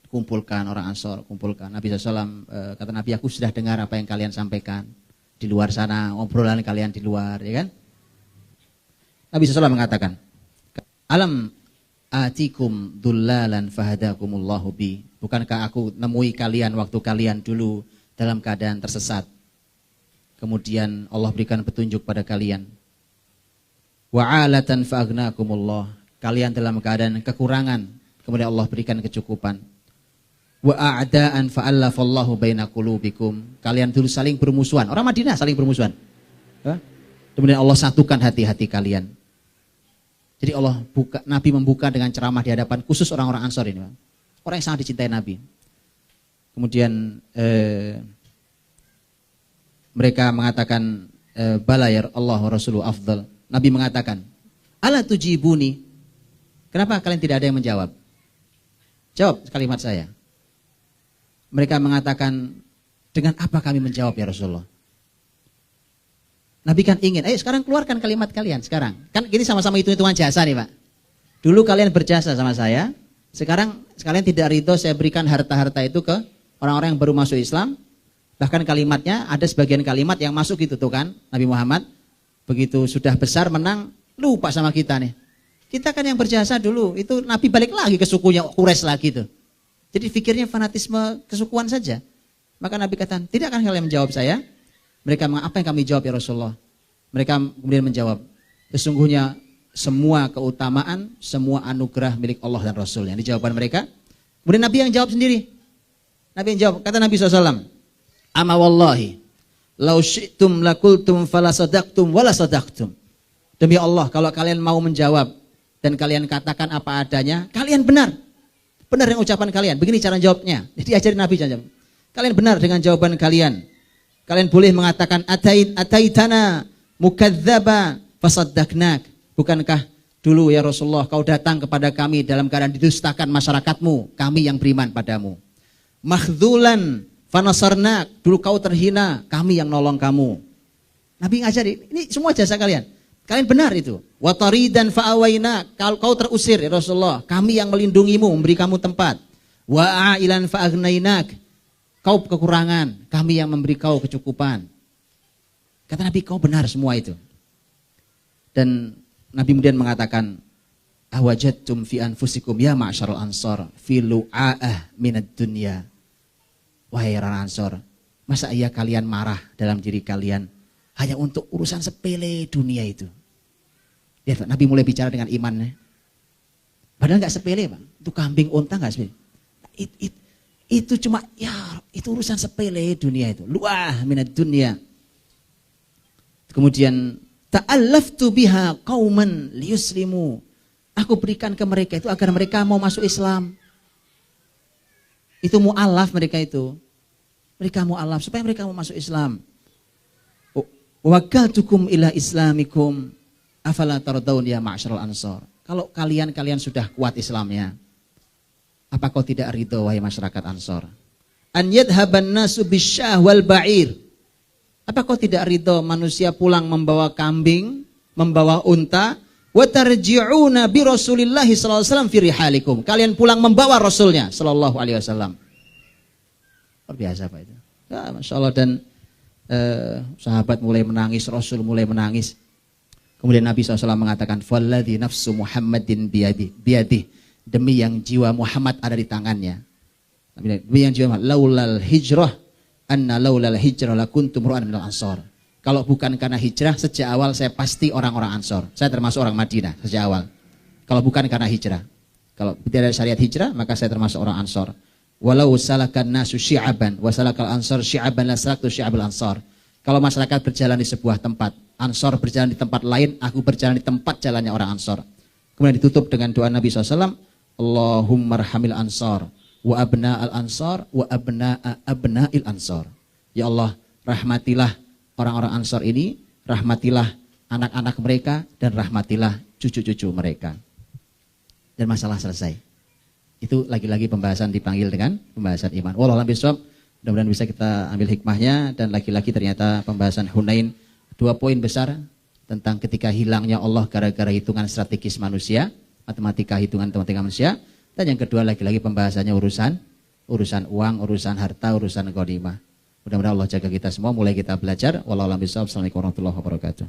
kumpulkan orang Ansor, kumpulkan. Nabi SAW kata Nabi, aku sudah dengar apa yang kalian sampaikan di luar sana, obrolan kalian di luar, ya kan? Nabi SAW mengatakan, alam atikum dullalan fahadakumullahu bi. Bukankah aku nemui kalian waktu kalian dulu dalam keadaan tersesat, kemudian Allah berikan petunjuk pada kalian. Wa'alatan fa'agnakumullah. Kalian dalam keadaan kekurangan, kemudian Allah berikan kecukupan. Wa a'da'an fa'allafallahu baina qulubikum. Kalian dulu saling bermusuhan. Orang Madinah saling bermusuhan. Kemudian Allah satukan hati-hati kalian. Jadi Nabi membuka dengan ceramah di hadapan khusus orang-orang Ansor ini. Orang yang sangat dicintai Nabi. Kemudian mereka mengatakan bala ya Allah wa Rasuluhu afdal. Nabi mengatakan, ala tujibuni. Kenapa kalian tidak ada yang menjawab? Jawab kalimat saya. Mereka mengatakan, dengan apa kami menjawab ya Rasulullah? Nabi kan ingin, ayo sekarang keluarkan kalimat kalian sekarang. Kan ini sama-sama hitung-hitungan jasa nih Pak. Dulu kalian berjasa sama saya, sekarang sekalian tidak ridho saya berikan harta-harta itu ke orang-orang yang baru masuk Islam. Bahkan kalimatnya ada sebagian kalimat yang masuk gitu tuh kan, Nabi Muhammad begitu sudah besar menang lupa sama kita nih. Kita kan yang berjasa dulu, itu Nabi balik lagi ke sukunya Quraisy lagi tuh. Jadi pikirnya fanatisme kesukuan saja. Maka Nabi katakan, tidak akan kalian menjawab saya? Mereka apa yang kami jawab ya Rasulullah? Mereka kemudian menjawab, sesungguhnya semua keutamaan, semua anugerah milik Allah dan Rasul. Yang dijawabkan mereka. Kemudian Nabi yang jawab sendiri. Nabi yang jawab, kata Nabi SAW, ama wallahi, lau syi'tum lakultum falasadaqtum walasadaqtum. Demi Allah, kalau kalian mau menjawab dan kalian katakan apa adanya, kalian benar. Benar dengan ucapan kalian. Begini cara jawabnya. Jadi ajarin Nabi jawab. Kalian benar dengan jawaban kalian. Kalian boleh mengatakan ataitana mukadzdzaba fasaddaqnak. Bukankah dulu ya Rasulullah kau datang kepada kami dalam keadaan didustakan masyarakatmu, kami yang beriman padamu. Makhzulan fanasarnak, dulu kau terhina, kami yang nolong kamu. Nabi ngajari, ini semua jasa kalian. Kalian benar itu. Wa taridan fa'awaina, kau terusir ya Rasulullah, kami yang melindungimu, memberi kamu tempat. Wa a'ilan fa'aghnainak, kau kekurangan, kami yang memberi kau kecukupan. Kata Nabi, kau benar semua itu. Dan Nabi kemudian mengatakan, awajadtum fi anfusikum ya ma'syarul ansor fi lu'a'ah minad dunya. Wahai orang Ansor, masa iya kalian marah dalam diri kalian hanya untuk urusan sepele dunia itu? Ya, Nabi mulai bicara dengan imannya. Padahal nggak sepele, Bang. Itu kambing unta nggak sepele. Itu cuma ya itu urusan sepele dunia itu. Lu'ah minad dunya. Kemudian ta'allaftu biha qauman liyuslimu. Aku berikan ke mereka itu agar mereka mau masuk Islam. Itu mu'alaf mereka itu. Mereka mu'alaf supaya mereka mau masuk Islam. Wakaltukum ila islamikum afala tardawun ya ma'syarul ansor. Kalau kalian sudah kuat Islamnya, apa kau tidak ridho wahai masyarakat Ansor? An yadhaban nasu bisyah wal ba'ir. Apa kau tidak ridho manusia pulang membawa kambing, membawa unta? Wa tarji'una bi Rasulillah sallallahu alaihi wasallam fi rihalikum. Kalian pulang membawa Rasulnya sallallahu alaihi wasallam. Luar biasa Pak itu. Ya, Masya Allah. Dan sahabat mulai menangis, Rasul mulai menangis. Kemudian Nabi SAW mengatakan, "Falladzi nafsu Muhammadin biyadih." Demi yang jiwa Muhammad ada di tangannya. Demi yang jiwa Muhammad, laulal hijrah anna laulal hijrah lakuntum ru'an minal ansor. Kalau bukan karena hijrah, sejak awal saya pasti orang-orang Ansor. Saya termasuk orang Madinah sejak awal. Kalau bukan karena hijrah. Kalau tidak ada syariat hijrah, maka saya termasuk orang Ansor. Walau salakan nasu syi'aban, wa salakal ansor syi'aban la salaktu syi'abul ansor. Kalau masyarakat berjalan di sebuah tempat, Ansor berjalan di tempat lain, aku berjalan di tempat jalannya orang Ansor. Kemudian ditutup dengan doa Nabi SAW, Allahumma rahamil ansor, wa abna'al ansor, wa abna'il ansor. Ya Allah, rahmatilah orang-orang Ansor ini, rahmatilah anak-anak mereka, dan rahmatilah cucu-cucu mereka. Dan masalah selesai. Itu lagi-lagi pembahasan dipanggil dengan pembahasan iman. Wallahu a'lam bishawab. Mudah-mudahan bisa kita ambil hikmahnya. Dan lagi-lagi ternyata pembahasan Hunain, 2 poin besar tentang ketika hilangnya Allah gara-gara hitungan strategis manusia, matematika manusia. Dan yang kedua lagi-lagi pembahasannya urusan uang, urusan harta, urusan ghanimah. Mudah-mudahan Allah jaga kita semua, mulai kita belajar. Wallahu a'lam bishawab. Assalamualaikum warahmatullahi wabarakatuh.